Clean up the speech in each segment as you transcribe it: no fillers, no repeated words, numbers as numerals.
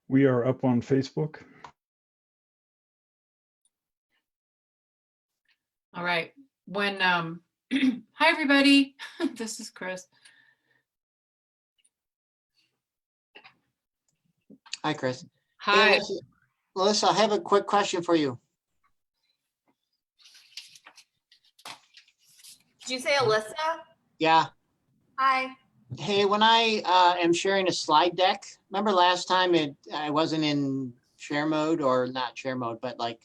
We are up on Facebook. All right. When hi everybody. This is Chris. Hi, Chris. Hi. Hey, Melissa, I have a quick question for you. Did you say Alyssa? Yeah. Hi. Hey, when I am sharing a slide deck, remember last time I wasn't in share mode, or not share mode, but like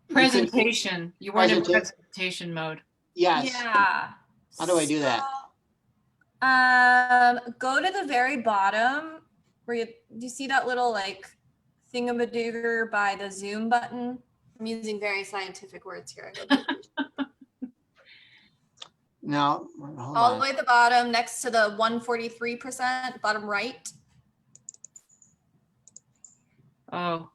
Presentation. You weren't in presentation mode. yes. Yeah. How do I do that? Go to the very bottom where do you see that little like thingamadooger by the Zoom button? I'm using very scientific words here. No, hold All on. the way at the bottom, next to the 143%, bottom right. Oh,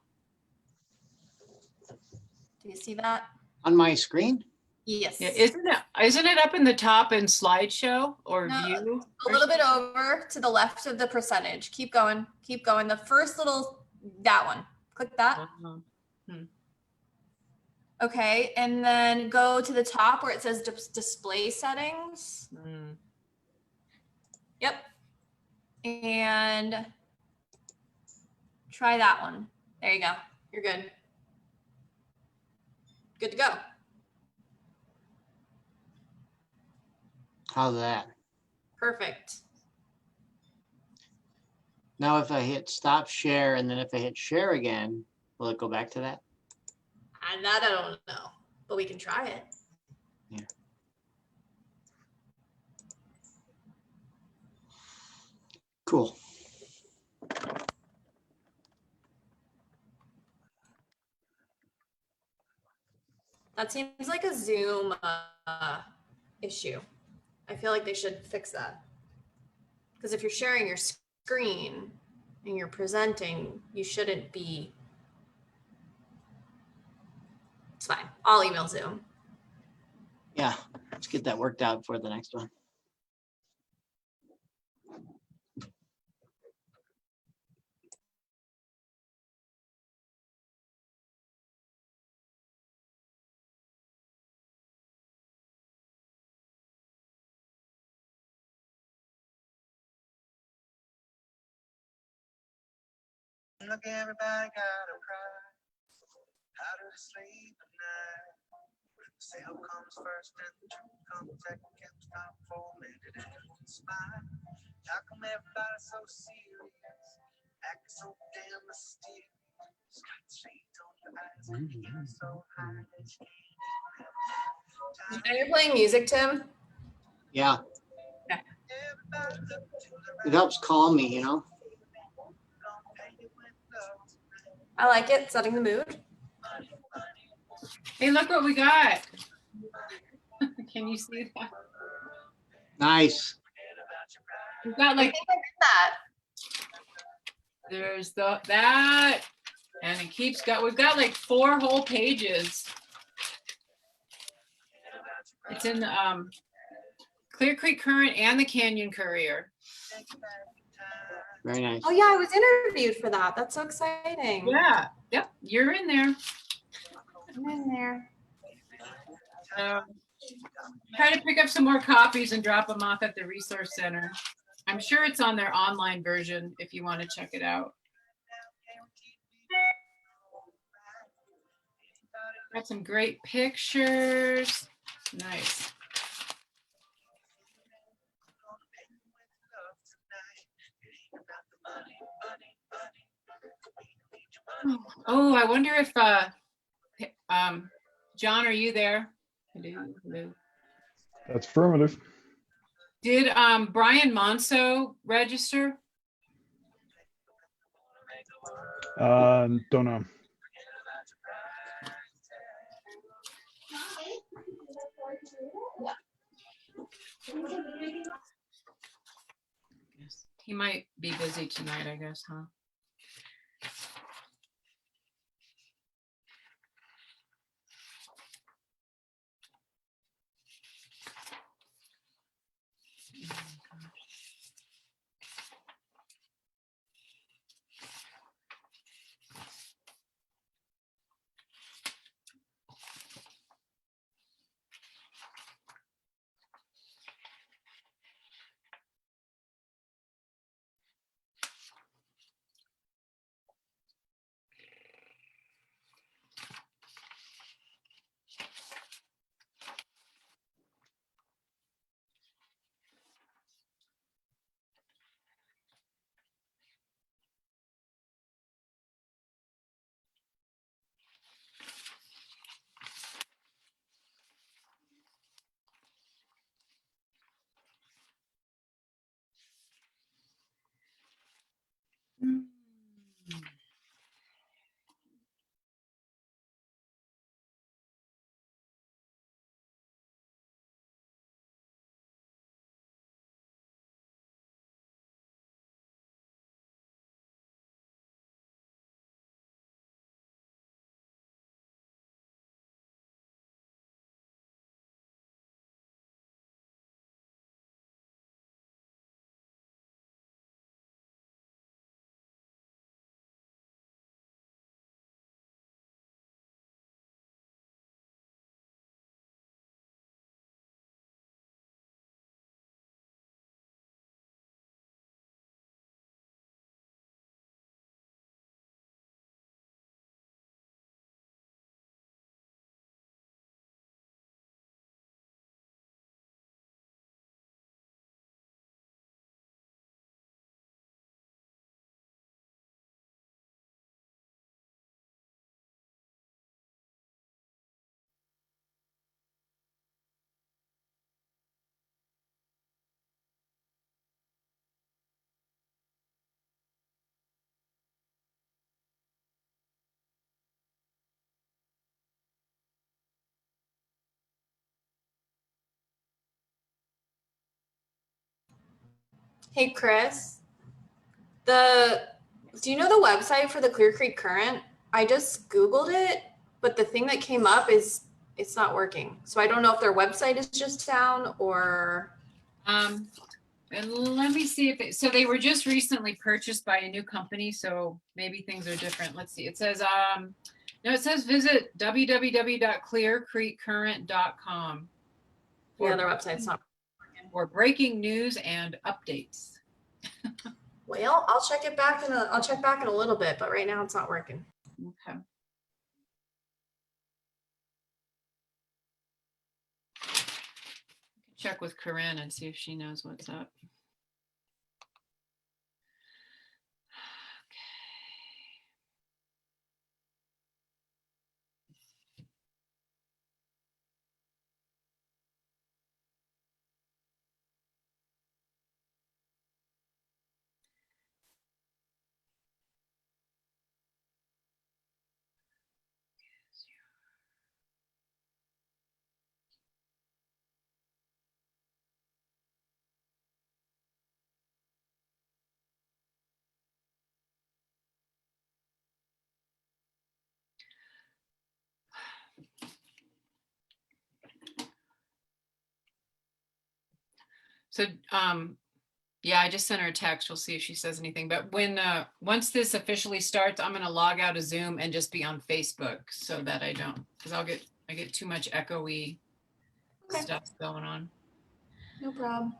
Do you see that? On my screen? Yes. yeah. Isn't it up in the top in slideshow or No, view? A little bit over to the left of the percentage. Keep going. Keep going. The first little, that one. Click that. Okay, and then go to the top where it says display settings. Yep. And try that one. There you go. You're good. Good to go. How's that? Perfect. Now, if I hit stop share, and then if I hit share again, will it go back to that? And that I don't know, but we can try it. Yeah. Cool. That seems like a Zoom issue. I feel like they should fix that. Because if you're sharing your screen and you're presenting, you shouldn't be. It's fine. I'll email Zoom. Yeah, let's get that worked out for the next one. Look, everybody got a prize. How do they sleep at night? Sale comes first and the truth comes second. Can't stop for a minute and smile. How come everybody's so serious? Acting so damn mysterious. Got shades on your eyes and you're so high that you Now you're playing music, Tim. Yeah, Okay. it helps calm me, you know? I like it. Setting the mood. Hey, look what we got. Can you see that? Nice. We've got I like, think I did that. there's that, and it keeps we've got like 4 whole pages. It's in the Clear Creek Current and the Canyon Courier. Very nice. Oh yeah, I was interviewed for that. That's so exciting. Yeah, yep, you're in there. I'm in there. Try to pick up some more copies and drop them off at the Resource Center. I'm sure it's on their online version if you want to check it out. Got some great pictures. Nice. Oh, I wonder if John, are you there? Hello, hello. That's affirmative. Did Brian Monso register? Don't know. He might be busy tonight, I guess, huh? Hey, Chris, do you know the website for the Clear Creek Current? I just Googled it, but the thing that came up is it's not working. So I don't know if their website is just down or, And let me see if so they were just recently purchased by a new company, so maybe things are different. Let's see. It says no, it says visit www.clearcreekcurrent.com yeah, their website's not. for breaking news and updates. Well, I'll check back in a little bit, but right now it's not working. Okay. Check with Corinne and see if she knows what's up. So, yeah, I just sent her a text. We'll see if she says anything. But when once this officially starts, I'm gonna log out of Zoom and just be on Facebook so that I don't, because I get too much echoey Okay. stuff going on. No problem.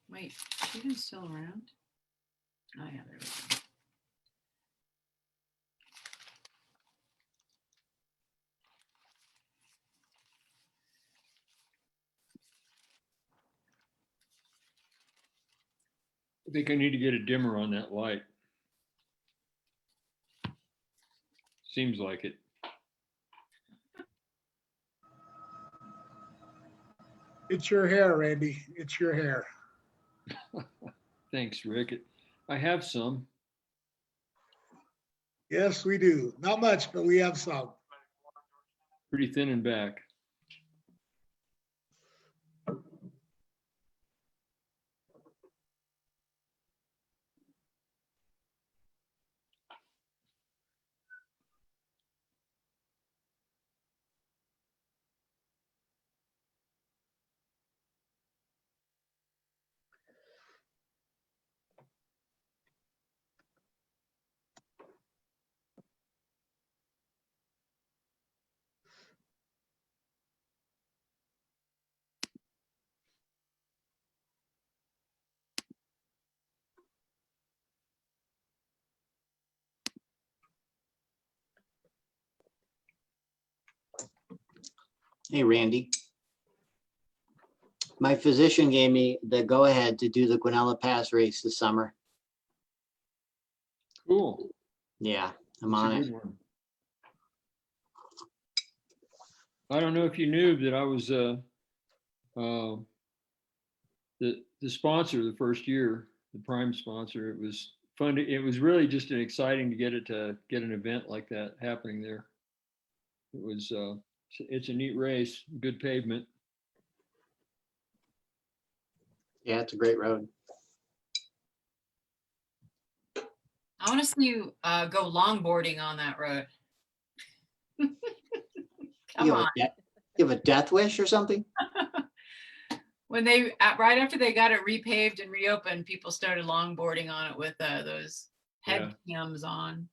Wait, she is still around? Oh yeah, there we go. I think I need to get a dimmer on that light. Seems like it. It's your hair, Randy. It's your hair. Thanks, Rick. I have some. Yes, we do. Not much, but we have some. Pretty thin and back. Hey, Randy. My physician gave me the go-ahead to do the Guanella Pass race this summer. Cool. Yeah, I'm That's a on it. good one. I don't know if you knew that I was the sponsor the first year, the prime sponsor. It was fun. It was really just an exciting to get an event like that happening there. It was it's a neat race, good pavement. Yeah, it's a great road. I want to see you go longboarding on that road. Come You have on. you have a death wish or something? When they, right after they got it repaved and reopened, people started longboarding on it with those head cams on.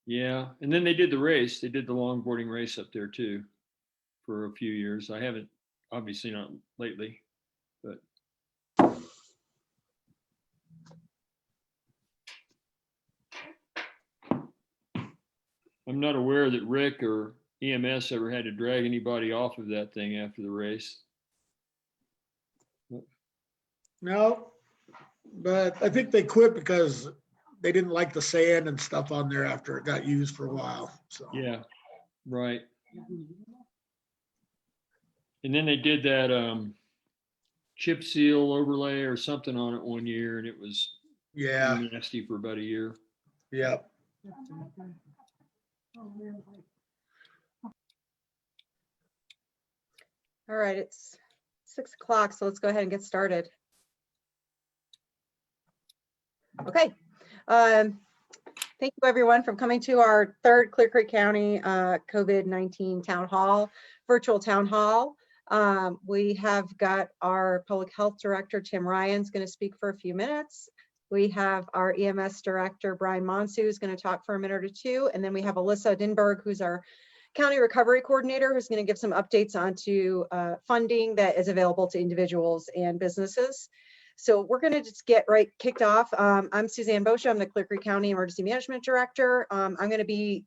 Yeah, and then they did the race. They did the longboarding race up there too for a few years. I haven't, obviously not lately, but. I'm not aware that Rick or EMS ever had to drag anybody off of that thing after the race. No, but I think they quit because they didn't like the sand and stuff on there after it got used for a while, so. Yeah, right. And then they did that chip seal overlay or something on it one year, and it was Yeah, nasty for about a year. yeah. All right, it's 6 o'clock, so let's go ahead and get started. Okay. Thank you everyone for coming to our third Clear Creek County COVID-19 town hall, virtual town hall. We have got our public health director, Tim Ryan's going to speak for a few minutes. We have our EMS director, Brian Monsu, who's going to talk for a minute or two. And then we have Alyssa Dinberg, who's our county recovery coordinator, who's going to give some updates onto funding that is available to individuals and businesses. So we're going to just get right kicked off. I'm Suzanne Boscia. I'm the Clear Creek County Emergency Management Director. I'm going to be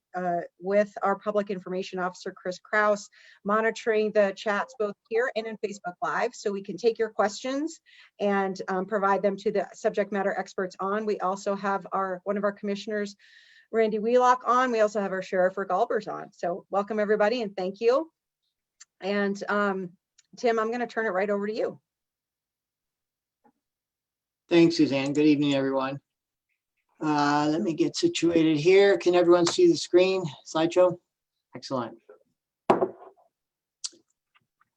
with our Public Information Officer, Chris Kraus, monitoring the chats both here and in Facebook Live, so we can take your questions and provide them to the subject matter experts on. We also have one of our commissioners, Randy Wheelock, on. We also have our Sheriff Rick Albers on. So welcome everybody and thank you. And Tim, I'm going to turn it right over to you. Thanks, Suzanne. Good evening, everyone. Let me get situated here. Can everyone see the screen slideshow? Excellent.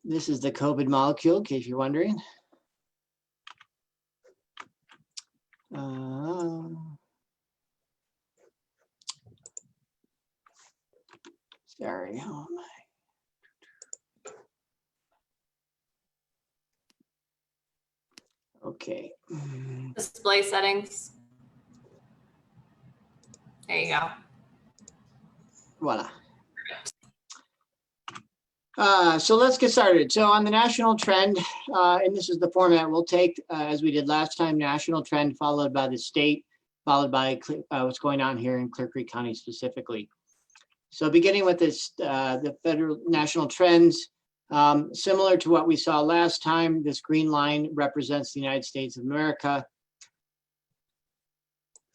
This is the COVID molecule, in case you're wondering. Sorry. Oh my. Okay. Display settings. There you go. Voila. So let's get started. So on the national trend, and this is the format we'll take as we did last time, national trend followed by the state, followed by what's going on here in Clear Creek County specifically. So beginning with this, the federal national trends, similar to what we saw last time, this green line represents the United States of America.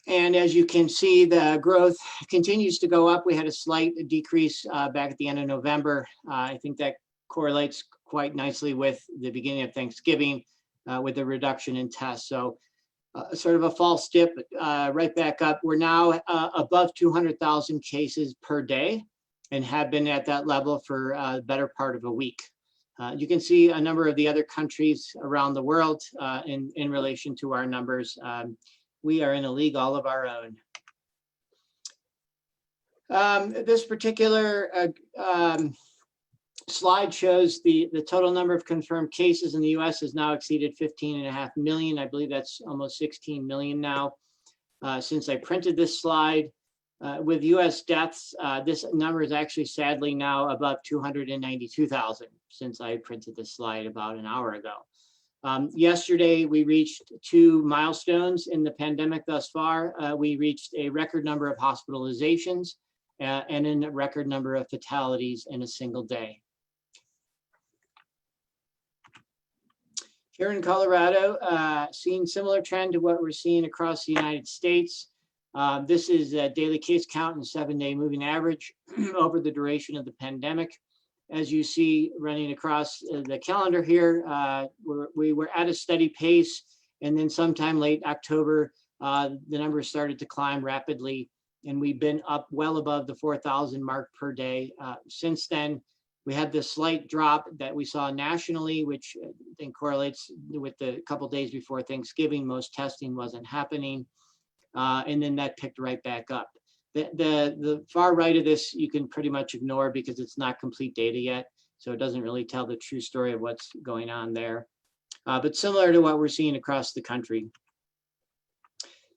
And as you can see, the growth continues to go up. We had a slight decrease back at the end of November. I think that correlates quite nicely with the beginning of Thanksgiving with the reduction in tests. So sort of a false dip, right back up. We're now above 200,000 cases per day and have been at that level for a better part of a week. You can see a number of the other countries around the world in relation to our numbers. We are in a league all of our own. This particular slide shows the total number of confirmed cases in the US has now exceeded 15.5 million. I believe that's almost 16 million now. Since I printed this slide, with US deaths, this number is actually sadly now above 292,000 since I printed this slide about an hour ago. Yesterday, we reached 2 milestones in the pandemic thus far. We reached a record number of hospitalizations and a record number of fatalities in a single day. Here in Colorado, seeing similar trend to what we're seeing across the United States. This is a daily case count and 7-day moving average over the duration of the pandemic. As you see running across the calendar here, we were at a steady pace, and then sometime late October, the numbers started to climb rapidly, and we've been up well above the 4,000 mark per day. Since then, we had this slight drop that we saw nationally, which I think correlates with the couple days before Thanksgiving. Most testing wasn't happening, and then that picked right back up. The far right of this, you can pretty much ignore because it's not complete data yet. So it doesn't really tell the true story of what's going on there. but similar to what we're seeing across the country.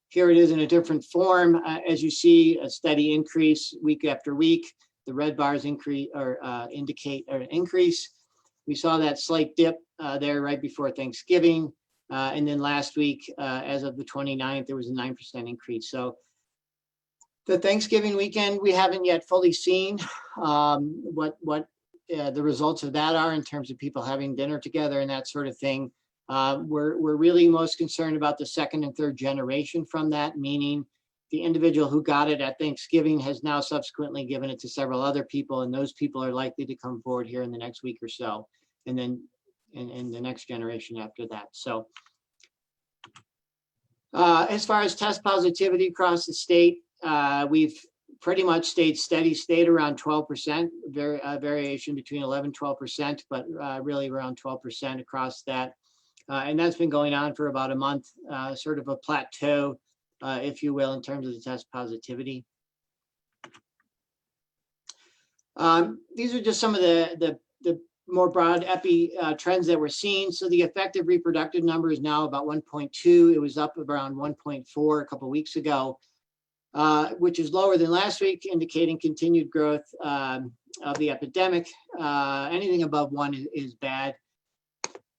Here it is in a different form. As you see, a steady increase week after week. The red bars increase or indicate an increase. We saw that slight dip there right before Thanksgiving. And then last week, as of the 29th, there was a 9% increase. So the Thanksgiving weekend, we haven't yet fully seen what the results of that are in terms of people having dinner together and that sort of thing. We're really most concerned about the second and third generation from that, meaning the individual who got it at Thanksgiving has now subsequently given it to several other people, and those people are likely to come forward here in the next week or so, and then in the next generation after that. So as far as test positivity across the state, we've pretty much stayed steady state around 12%, variation between 11, 12%, but really around 12% across that. And that's been going on for about a month, sort of a plateau, if you will, in terms of the test positivity. These are just some of the more broad epi trends that we're seeing. So the effective reproductive number is now about 1.2. It was up around 1.4 a couple of weeks ago, which is lower than last week, indicating continued growth of the epidemic. Anything above 1 is bad.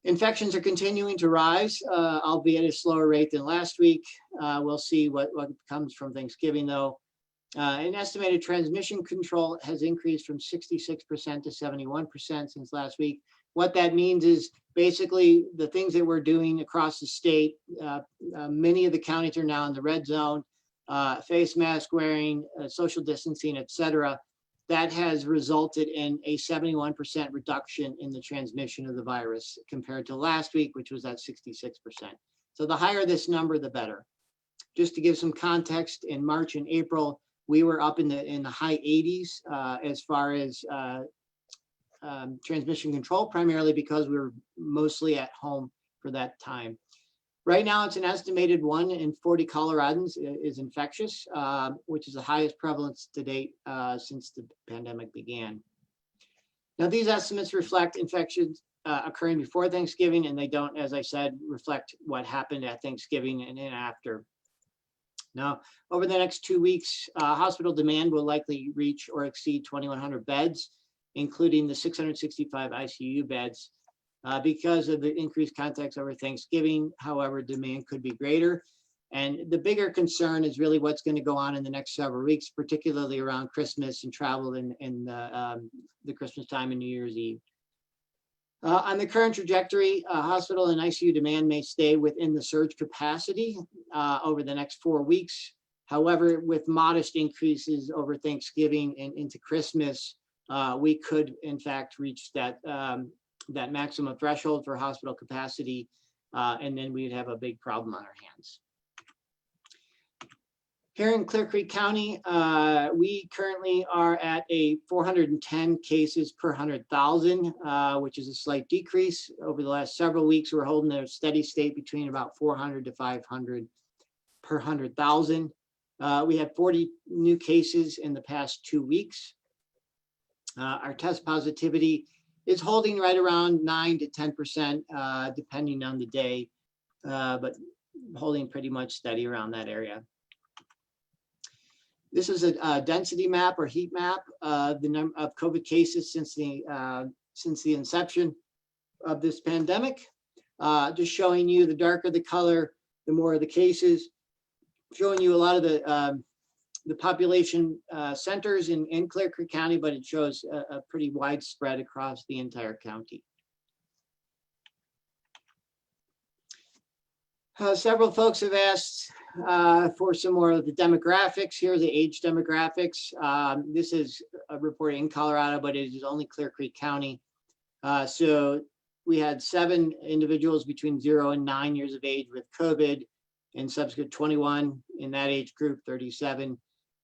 Infections are continuing to rise, albeit at a slower rate than last week. We'll see what comes from Thanksgiving, though. An estimated transmission control has increased from 66% to 71% since last week. What that means is basically the things that we're doing across the state. Many of the counties are now in the red zone. Face mask wearing, social distancing, et cetera. That has resulted in a 71% reduction in the transmission of the virus compared to last week, which was at 66%. So the higher this number, the better. Just to give some context, in March and April, we were up in the high 80s as far as transmission control, primarily because we were mostly at home for that time. Right now, it's an estimated 1 in 40 Coloradans is infectious, which is the highest prevalence to date since the pandemic began. Now, these estimates reflect infections occurring before Thanksgiving, and they don't, as I said, reflect what happened at Thanksgiving and after. Now, over the next 2 weeks, hospital demand will likely reach or exceed 2,100 beds, including the 665 ICU beds. Because of the increased context over Thanksgiving, however, demand could be greater. And the bigger concern is really what's going to go on in the next several weeks, particularly around Christmas and travel in the Christmas time and New Year's Eve. On the current trajectory, hospital and ICU demand may stay within the surge capacity over the next 4 weeks. However, with modest increases over Thanksgiving and into Christmas, we could in fact reach that maximum threshold for hospital capacity, and then we'd have a big problem on our hands. Here in Clear Creek County, we currently are at a 410 cases per 100,000, which is a slight decrease. Over the last several weeks, we're holding a steady state between about 400 to 500 per 100,000. We had 40 new cases in the past 2 weeks. Our test positivity is holding right around 9 to 10%, depending on the day, but holding pretty much steady around that area. This is a density map or heat map of the number of COVID cases since the inception of this pandemic. Just showing you the darker the color, the more of the cases. Showing you a lot of the population centers in Clear Creek County, but it shows a pretty widespread across the entire county. Several folks have asked for some more of the demographics. Here are the age demographics. This is a report in Colorado, but it is only Clear Creek County. So we had 7 individuals between 0 and 9 years of age with COVID, and subsequent 21 in that age group, 37.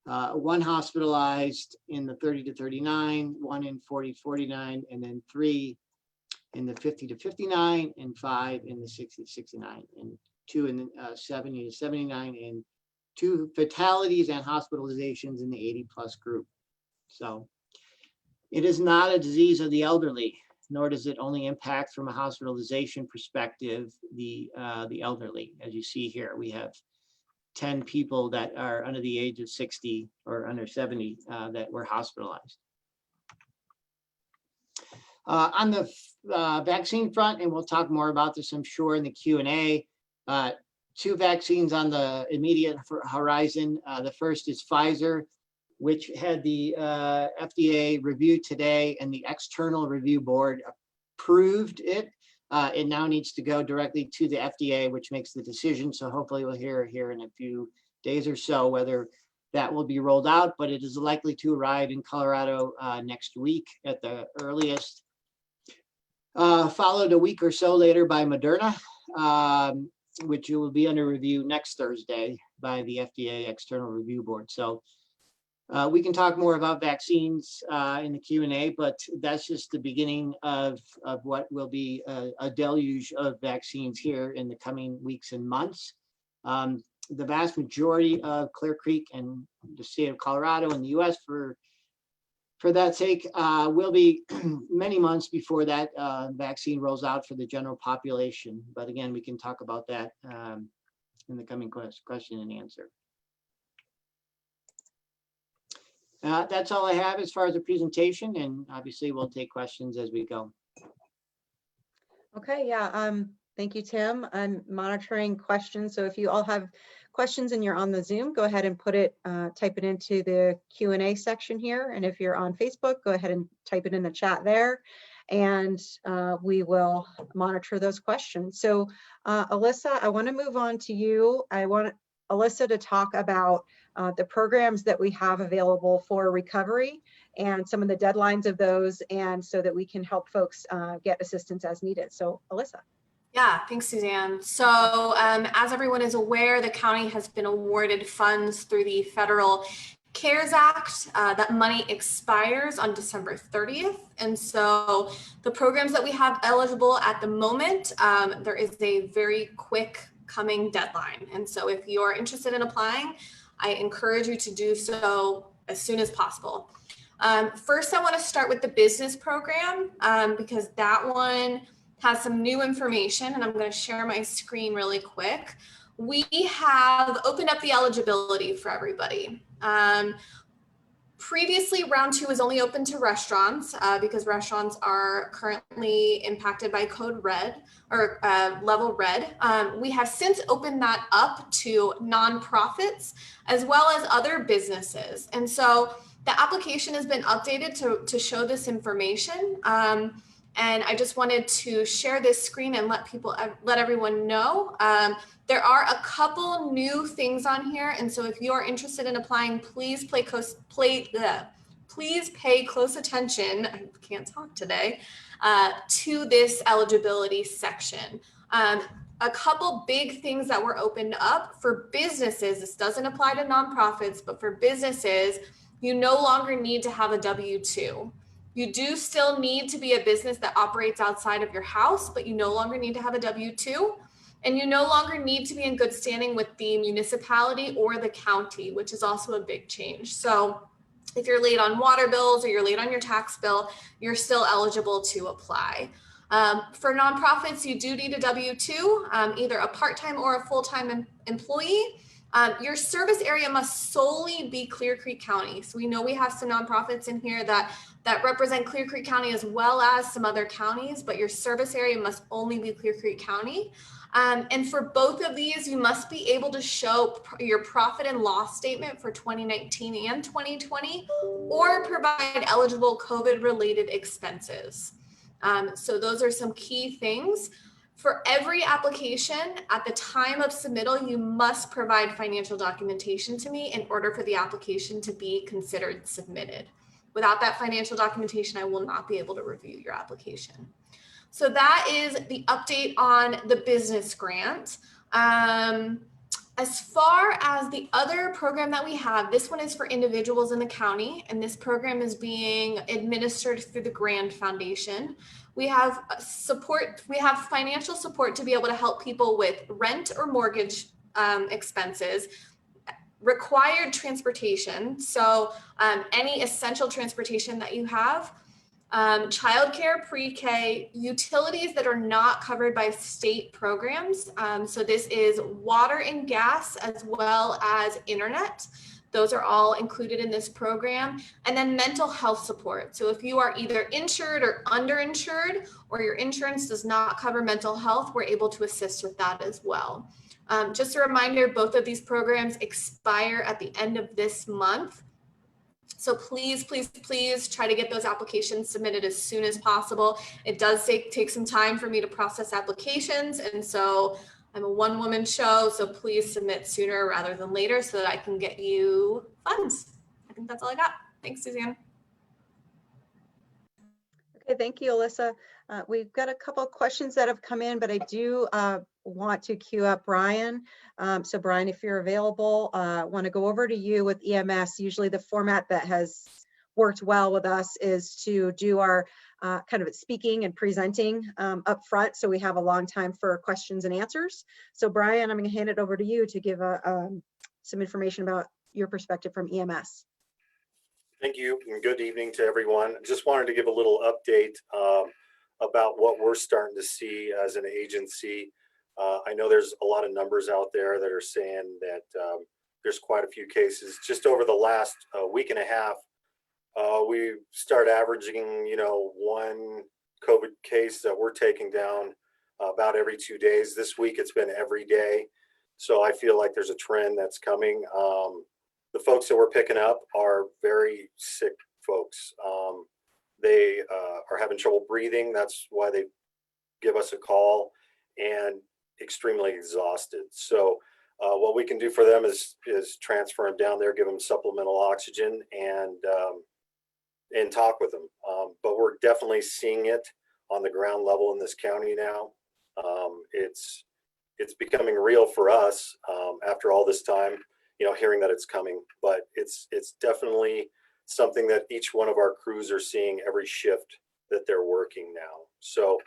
1 hospitalized in the 30 to 39, 1 in 40 to 49, and then 3 in the 50 to 59, and 5 in the 60 to 69, and 2 in the 70 to 79, and 2 fatalities and hospitalizations in the 80+ group. So it is not a disease of the elderly. nor does it only impact from a hospitalization perspective the elderly. As you see here, we have 10 people that are under the age of 60 or under 70 that were hospitalized. On the vaccine front, and we'll talk more about this, I'm sure, in the Q&A, 2 vaccines on the immediate horizon. The first is Pfizer, which had the FDA review today, and the external review board approved it. It now needs to go directly to the FDA, which makes the decision. So hopefully we'll hear here in a few days or so whether that will be rolled out, but it is likely to arrive in Colorado next week at the earliest. Followed a week or so later by Moderna, which will be under review next Thursday by the FDA External Review Board. So we can talk more about vaccines in the Q&A, but that's just the beginning of what will be a deluge of vaccines here in the coming weeks and months. The vast majority of Clear Creek and the state of Colorado and the US for that sake, will be many months before that vaccine rolls out for the general population. But again, we can talk about that in the coming question and answer. That's all I have as far as the presentation, and obviously we'll take questions as we go. Okay, yeah, thank you, Tim. I'm monitoring questions. So if you all have questions and you're on the Zoom, go ahead and put it, type it into the Q&A section here. And if you're on Facebook, go ahead and type it in the chat there, and we will monitor those questions. So Alyssa, I want to move on to you. I want Alyssa to talk about the programs that we have available for recovery and some of the deadlines of those, and so that we can help folks get assistance as needed. So Alyssa. Yeah, thanks, Suzanne. So as everyone is aware, the county has been awarded funds through the Federal CARES Act. That money expires on December 30th. And so the programs that we have eligible at the moment, there is a very quick coming deadline. And so if you're interested in applying, I encourage you to do so as soon as possible. First, I want to start with the business program because that one has some new information, and I'm going to share my screen really quick. We have opened up the eligibility for everybody. Previously, round 2 was only open to restaurants because restaurants are currently impacted by code red or level red. We have since opened that up to nonprofits as well as other businesses. And so the application has been updated to show this information. And I just wanted to share this screen and let everyone know. There are a couple new things on here. And so if you're interested in applying, please pay close attention, I can't talk today, to this eligibility section. A couple big things that were opened up for businesses. This doesn't apply to nonprofits, but for businesses, you no longer need to have a W-2. You do still need to be a business that operates outside of your house, but you no longer need to have a W-2. And you no longer need to be in good standing with the municipality or the county, which is also a big change. So if you're late on water bills or you're late on your tax bill, you're still eligible to apply. For nonprofits, you do need a W-2, either a part-time or a full-time employee. Your service area must solely be Clear Creek County. So we know we have some nonprofits in here that represent Clear Creek County as well as some other counties, but your service area must only be Clear Creek County. And for both of these, you must be able to show your profit and loss statement for 2019 and 2020, or provide eligible COVID-related expenses. So those are some key things. For every application, at the time of submittal, you must provide financial documentation to me in order for the application to be considered submitted. Without that financial documentation, I will not be able to review your application. So that is the update on the business grant. As far as the other program that we have, this one is for individuals in the county, and this program is being administered through the Grand Foundation. We have support, we have financial support to be able to help people with rent or mortgage expenses, required transportation. So any essential transportation that you have, Childcare, pre-K, utilities that are not covered by state programs. So this is water and gas as well as internet. Those are all included in this program. And then mental health support. So if you are either insured or underinsured, or your insurance does not cover mental health, we're able to assist with that as well. Just a reminder, both of these programs expire at the end of this month. So please, please, please try to get those applications submitted as soon as possible. It does take some time for me to process applications. And so I'm a one-woman show, so please submit sooner rather than later so that I can get you funds. I think that's all I got. Thanks, Suzanne. Okay, thank you, Alyssa. We've got a couple of questions that have come in, but I do want to queue up Brian. So Brian, if you're available, want to go over to you with EMS. Usually the format that has worked well with us is to do our kind of speaking and presenting up front, so we have a long time for questions and answers. So Brian, I'm going to hand it over to you to give some information about your perspective from EMS. Thank you, and good evening to everyone. Just wanted to give a little update about what we're starting to see as an agency. I know there's a lot of numbers out there that are saying that there's quite a few cases. Just over the last week and a half, we start averaging, one COVID case that we're taking down about every 2 days. This week, it's been every day. So I feel like there's a trend that's coming. The folks that we're picking up are very sick folks. They are having trouble breathing. That's why they give us a call, and extremely exhausted. So what we can do for them is transfer them down there, give them supplemental oxygen, and talk with them. But we're definitely seeing it on the ground level in this county now. It's becoming real for us after all this time, hearing that it's coming. But it's definitely something that each one of our crews are seeing every shift that they're working now. So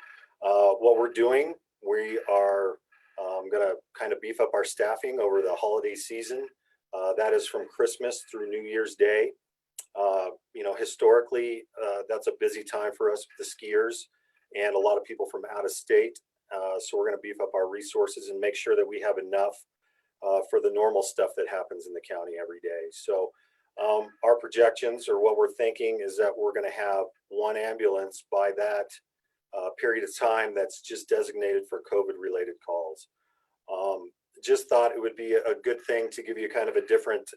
what we're doing, we are going to kind of beef up our staffing over the holiday season. That is from Christmas through New Year's Day. Historically, that's a busy time for us with the skiers and a lot of people from out of state. So we're going to beef up our resources and make sure that we have enough for the normal stuff that happens in the county every day. So our projections, or what we're thinking, is that we're going to have one ambulance by that period of time that's just designated for COVID-related calls. Just thought it would be a good thing to give you kind of a different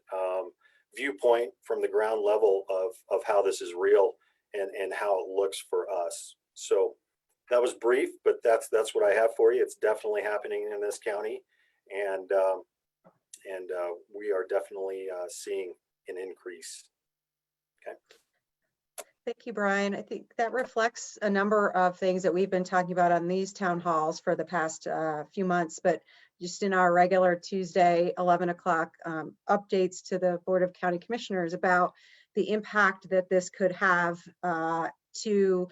viewpoint from the ground level of how this is real and how it looks for us. So that was brief, but that's what I have for you. It's definitely happening in this county, and we are definitely seeing an increase. Okay. Thank you, Brian. I think that reflects a number of things that we've been talking about on these town halls for the past few months, but just in our regular Tuesday, 11 o'clock updates to the Board of County Commissioners about the impact that this could have to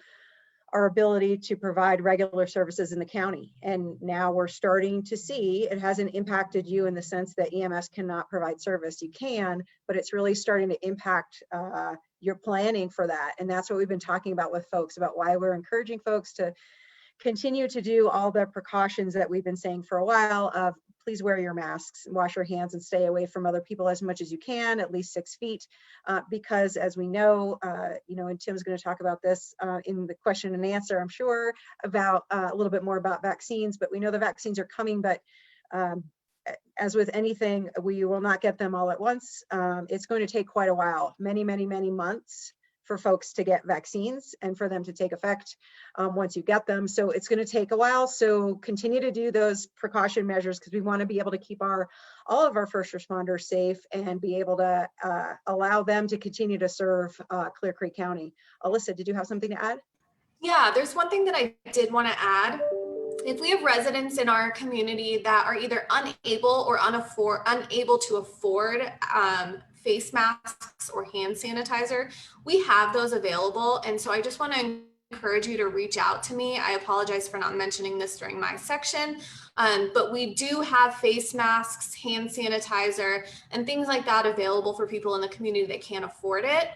our ability to provide regular services in the county. And now we're starting to see it hasn't impacted you in the sense that EMS cannot provide service. You can, but it's really starting to impact your planning for that. And that's what we've been talking about with folks, about why we're encouraging folks to continue to do all the precautions that we've been saying for a while of please wear your masks, wash your hands, and stay away from other people as much as you can, at least 6 feet, because as we know, and Tim's going to talk about this in the question and answer, I'm sure, about a little bit more about vaccines, but we know the vaccines are coming, but as with anything, we will not get them all at once. It's going to take quite a while, many, many, many months for folks to get vaccines and for them to take effect once you get them. So it's going to take a while. So continue to do those precaution measures because we want to be able to keep all of our first responders safe and be able to allow them to continue to serve Clear Creek County. Alyssa, did you have something to add? Yeah, there's one thing that I did want to add. If we have residents in our community that are either unable or unable to afford face masks or hand sanitizer, we have those available. And so I just want to encourage you to reach out to me. I apologize for not mentioning this during my section, But we do have face masks, hand sanitizer, and things like that available for people in the community that can't afford it.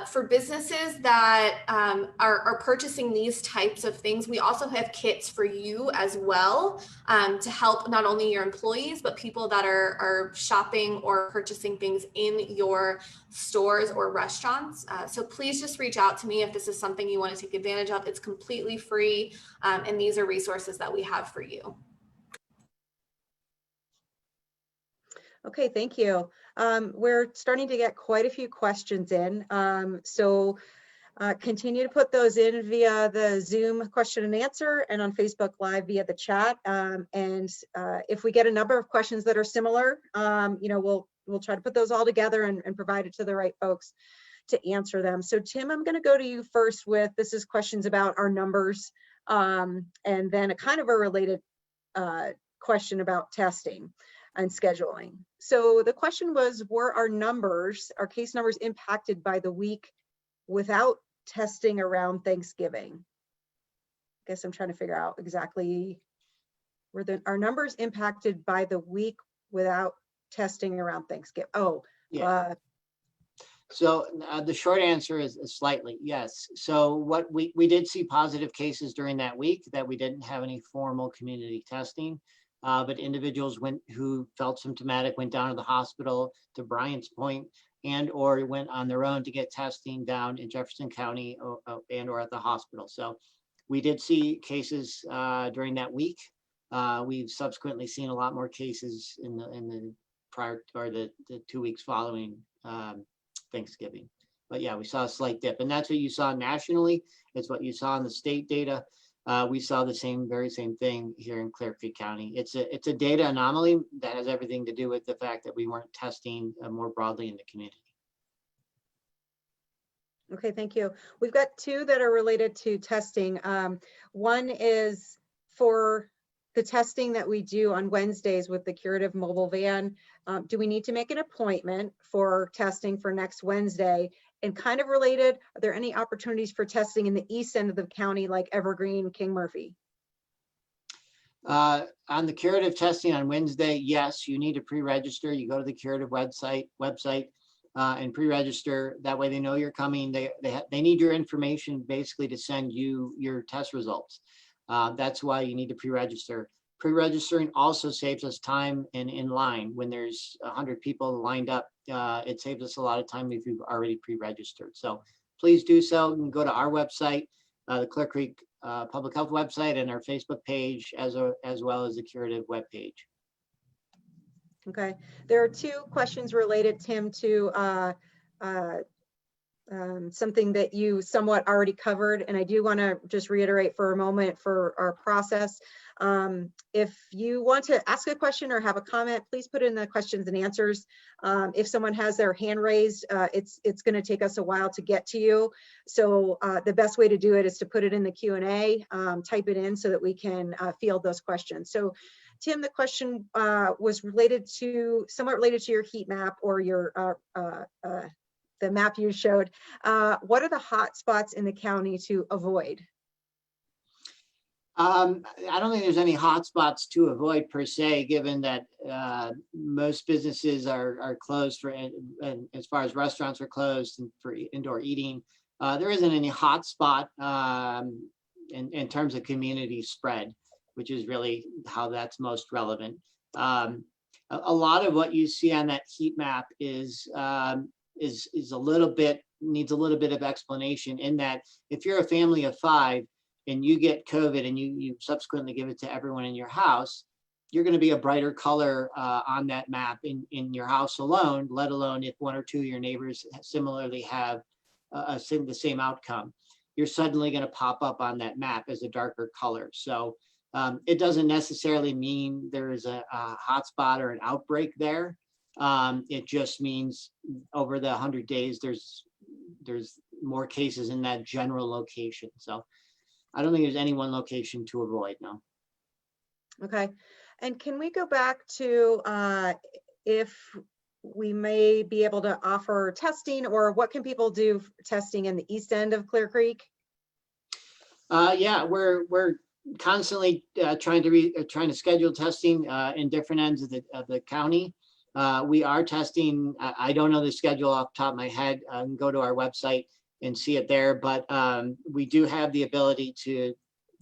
For businesses that are purchasing these types of things, we also have kits for you as well, to help not only your employees, but people that are shopping or purchasing things in your stores or restaurants. So please just reach out to me if this is something you want to take advantage of. It's completely free, and these are resources that we have for you. Okay, thank you. We're starting to get quite a few questions in. So continue to put those in via the Zoom question and answer and on Facebook Live via the chat. And if we get a number of questions that are similar, we'll try to put those all together and provide it to the right folks to answer them. So Tim, I'm going to go to you first with, this is questions about our numbers, and then a kind of a related question about testing and scheduling. So the question was, were our case numbers impacted by the week without testing around Thanksgiving? I guess I'm trying to figure out exactly, were our numbers impacted by the week without testing around Thanksgiving? Oh, Yeah. So the short answer is slightly yes. So what we did see positive cases during that week that we didn't have any formal community testing, but individuals who felt symptomatic went down to the hospital, to Brian's point, and or went on their own to get testing down in Jefferson County and or at the hospital. So we did see cases during that week. We've subsequently seen a lot more cases in the prior, or the 2 weeks following Thanksgiving. But yeah, we saw a slight dip, and that's what you saw nationally. It's what you saw in the state data. We saw the very same thing here in Clear Creek County. It's a data anomaly that has everything to do with the fact that we weren't testing more broadly in the community. okay, thank you. We've got two that are related to testing. One is for the testing that we do on Wednesdays with the Curative Mobile Van. Do we need to make an appointment for testing for next Wednesday? And kind of related, are there any opportunities for testing in the east end of the county, like Evergreen, King Murphy? On the curative testing on Wednesday, yes, you need to pre-register. You go to the curative website and pre-register. That way they know you're coming. They need your information basically to send you your test results. That's why you need to pre-register. Pre-registering also saves us time in line. When there's 100 people lined up, it saves us a lot of time if you've already pre-registered. So please do so. You can go to our website, the Clear Creek Public Health website, and our Facebook page, as well as the Curative webpage. Okay, there are two questions related, Tim, to something that you somewhat already covered, and I do want to just reiterate for a moment for our process. If you want to ask a question or have a comment, please put in the questions and answers. If someone has their hand raised, it's going to take us a while to get to you. So the best way to do it is to put it in the Q&A, type it in so that we can field those questions. So Tim, the question was somewhat related to your heat map or your the map you showed. What are the hot spots in the county to avoid? I don't think there's any hot spots to avoid per se, given that most businesses are closed and as far as restaurants are closed and for indoor eating. There isn't any hot spot in terms of community spread, which is really how that's most relevant. A lot of what you see on that heat map is needs a little bit of explanation, in that if you're a family of 5 and you get COVID and you subsequently give it to everyone in your house, you're going to be a brighter color on that map in your house alone, let alone if 1 or 2 of your neighbors similarly have the same outcome. You're suddenly going to pop up on that map as a darker color. So it doesn't necessarily mean there is a hotspot or an outbreak there. It just means over the 100 days, there's more cases in that general location. So I don't think there's any one location to avoid, no. Okay, and can we go back to if we may be able to offer testing, or what can people do for testing in the east end of Clear Creek? Yeah, we're constantly trying to schedule testing in different ends of the county. We are testing. I don't know the schedule off the top of my head. I can go to our website and see it there, but we do have the ability to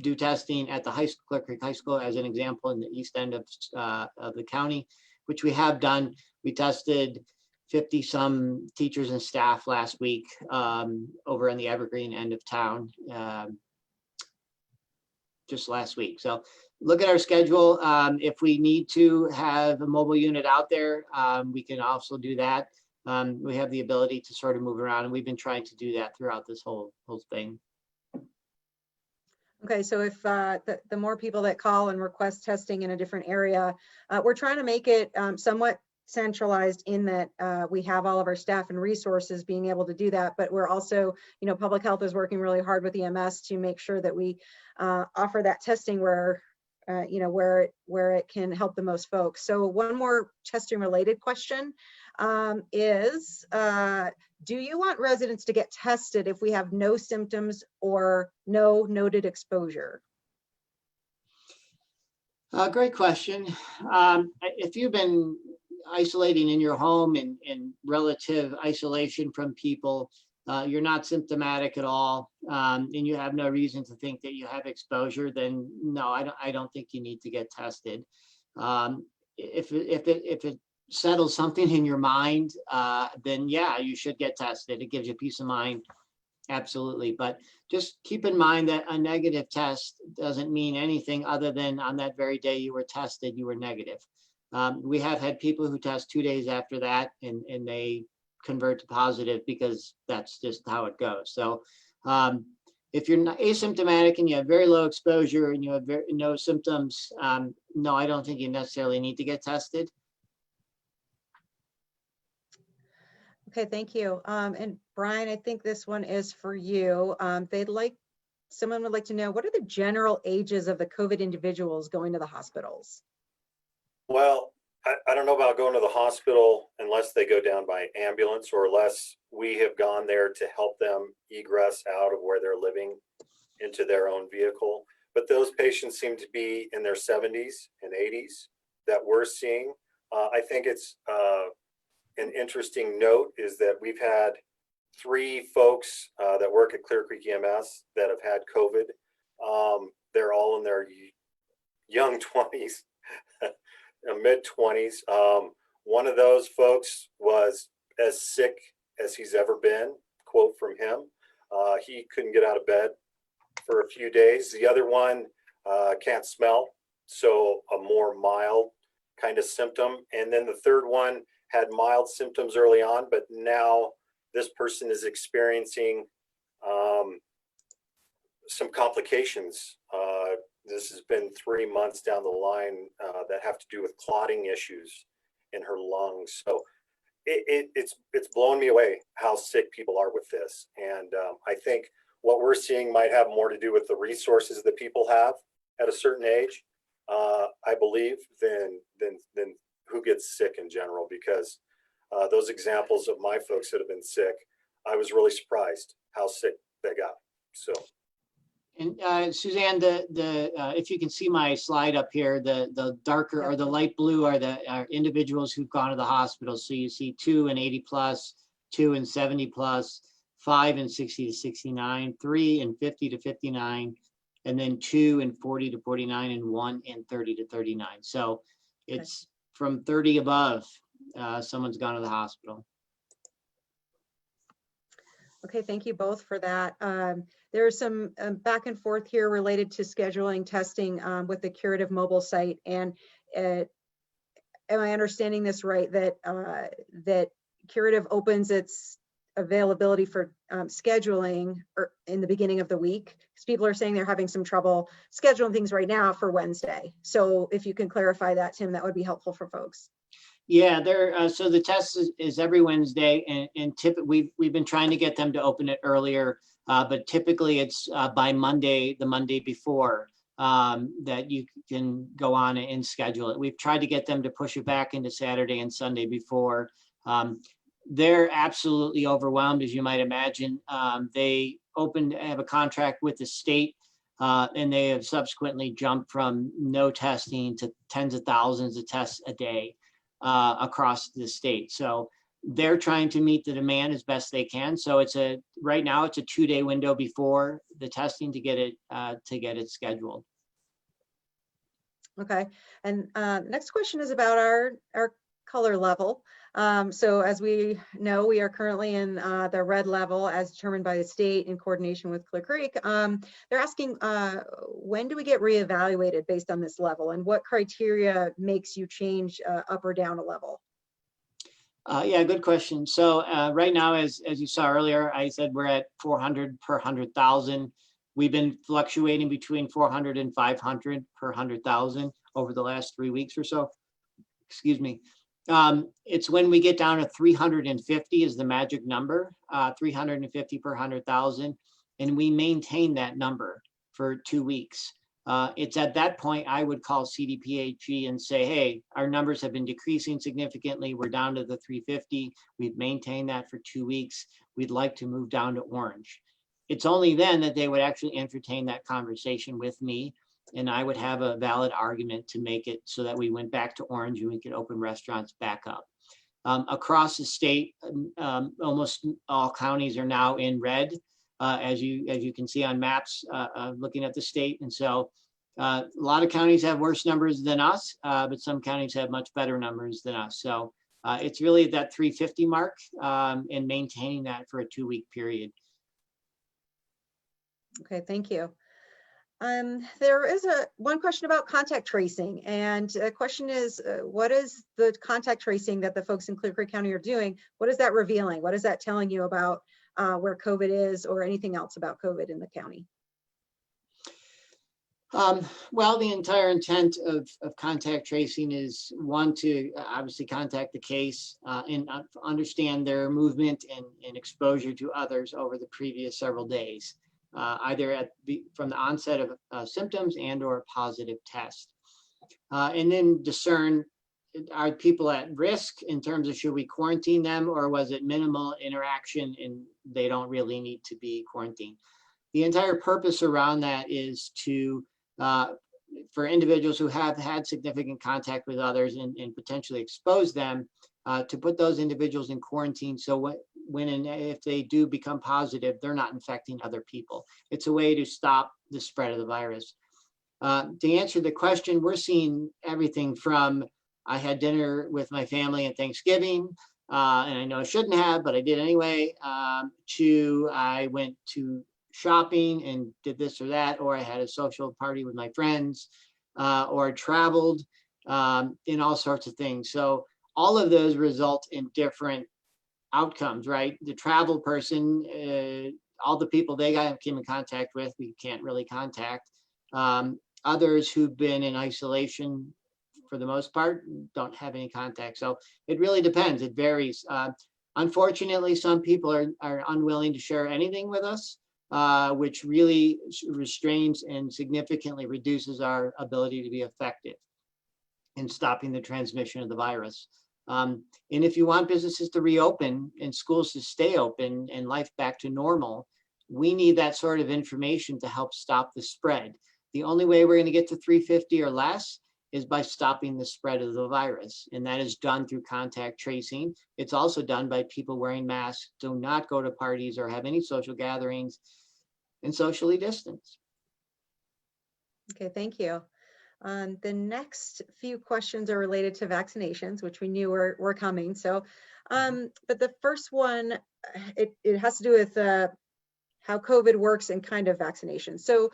do testing at the high school, Clear Creek High School, as an example, in the east end of the county, which we have done. We tested 50 some teachers and staff last week over in the Evergreen end of town, just last week. So look at our schedule. If we need to have a mobile unit out there, we can also do that. We have the ability to sort of move around, and we've been trying to do that throughout this whole thing. Okay, so if the more people that call and request testing in a different area, we're trying to make it somewhat centralized in that we have all of our staff and resources being able to do that, but we're also, public health is working really hard with EMS to make sure that we offer that testing where it can help the most folks. So one more testing related question is, do you want residents to get tested if we have no symptoms or no noted exposure? Great question. If you've been isolating in your home in relative isolation from people, you're not symptomatic at all, and you have no reason to think that you have exposure, then no, I don't think you need to get tested. If it settles something in your mind, then yeah, you should get tested. It gives you peace of mind. Absolutely. But just keep in mind that a negative test doesn't mean anything other than on that very day you were tested, you were negative. We have had people who test 2 days after that and they convert to positive because that's just how it goes. So if you're not asymptomatic and you have very low exposure and you have no symptoms, no, I don't think you necessarily need to get tested. Okay, thank you. And Brian, I think this one is for you. Someone would like to know, what are the general ages of the COVID individuals going to the hospitals? Well, I don't know about going to the hospital unless they go down by ambulance or unless we have gone there to help them egress out of where they're living into their own vehicle. But those patients seem to be in their 70s and 80s that we're seeing. I think it's an interesting note is that we've had 3 folks that work at Clear Creek EMS that have had COVID. They're all in their young 20s, mid 20s. One of those folks was as sick as he's ever been, quote from him. He couldn't get out of bed for a few days. The other one can't smell, so a more mild kind of symptom. And then the third one had mild symptoms early on, but now this person is experiencing some complications. This has been 3 months down the line that have to do with clotting issues in her lungs. So it's blown me away how sick people are with this. And I think what we're seeing might have more to do with the resources that people have at a certain age, I believe, than who gets sick in general, because those examples of my folks that have been sick, I was really surprised how sick they got. So. And Suzanne, if you can see my slide up here, the darker or the light blue are the individuals who've gone to the hospital. So you see 2 and 80 plus, 2 and 70 plus, 5 and 60 to 69, 3 and 50 to 59, and then 2 and 40 to 49, and 1 and 30 to 39. So it's from 30 above, someone's gone to the hospital. Okay, thank you both for that. There's some back and forth here related to scheduling testing with the Curative mobile site. And am I understanding this right, that that Curative opens its availability for scheduling in the beginning of the week? Because people are saying they're having some trouble scheduling things right now for Wednesday. So if you can clarify that, Tim, that would be helpful for folks. Yeah, so the test is every Wednesday, and we've been trying to get them to open it earlier, but typically it's by Monday, the Monday before, that you can go on and schedule it. We've tried to get them to push it back into Saturday and Sunday before. They're absolutely overwhelmed, as you might imagine. They have a contract with the state And they have subsequently jumped from no testing to tens of thousands of tests a day across the state. So they're trying to meet the demand as best they can. So right now it's a 2-day window before the testing to get it scheduled. Okay, and next question is about our color level. So as we know, we are currently in the red level as determined by the state in coordination with Clear Creek. They're asking, when do we get reevaluated based on this level, and what criteria makes you change up or down a level? Yeah, good question. So right now, as you saw earlier, I said we're at 400 per 100,000. We've been fluctuating between 400 and 500 per 100,000 over the last 3 weeks or so. Excuse me. It's when we get down to 350 is the magic number, 350 per 100,000, and we maintain that number for 2 weeks. It's at that point I would call CDPHE and say, hey, our numbers have been decreasing significantly. We're down to the 350. We've maintained that for 2 weeks. We'd like to move down to orange. It's only then that they would actually entertain that conversation with me, and I would have a valid argument to make it so that we went back to orange and we could open restaurants back up. Across the state, almost all counties are now in red, as you can see on maps looking at the state. And so a lot of counties have worse numbers than us, but some counties have much better numbers than us. So it's really that 350 mark and maintaining that for a 2-week period. Okay, thank you. There is one question about contact tracing, and the question is, what is the contact tracing that the folks in Clear Creek County are doing? What is that revealing? What is that telling you about where COVID is, or anything else about COVID in the county? Well, the entire intent of contact tracing is, one, to obviously contact the case and understand their movement and exposure to others over the previous several days. Either from the onset of symptoms and or a positive test. And then discern, are people at risk in terms of should we quarantine them, or was it minimal interaction and they don't really need to be quarantined? The entire purpose around that is to, for individuals who have had significant contact with others and potentially expose them, to put those individuals in quarantine so when and if they do become positive, they're not infecting other people. It's a way to stop the spread of the virus. To answer the question, we're seeing everything from, I had dinner with my family at Thanksgiving, and I know I shouldn't have, but I did anyway, to I went to shopping and did this or that, or I had a social party with my friends, or traveled, in all sorts of things. So all of those result in different outcomes, right? The travel person, all the people they came in contact with, we can't really contact. Others who've been in isolation for the most part don't have any contact. So it really depends. It varies. Unfortunately, some people are unwilling to share anything with us, which really restrains and significantly reduces our ability to be effective in stopping the transmission of the virus. And if you want businesses to reopen and schools to stay open and life back to normal, we need that sort of information to help stop the spread. The only way we're going to get to 350 or less is by stopping the spread of the virus. And that is done through contact tracing. It's also done by people wearing masks, do not go to parties or have any social gatherings, and socially distance. Okay, thank you. The next few questions are related to vaccinations, which we knew were coming. So, but the first one, it has to do with how COVID works and kind of vaccination. So,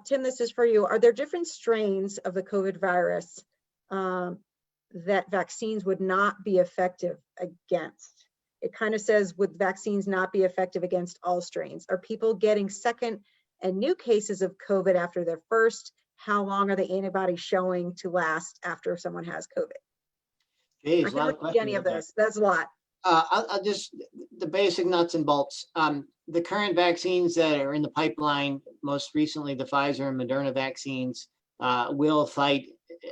Tim, this is for you. Are there different strains of the COVID virus that vaccines would not be effective against? It kind of says, would vaccines not be effective against all strains? Are people getting second and new cases of COVID after their first? How long are the antibodies showing to last after someone has COVID? Geez, I can repeat any of this. That's a lot. I'll just, the basic nuts and bolts. The current vaccines that are in the pipeline, most recently the Pfizer and Moderna vaccines, will fight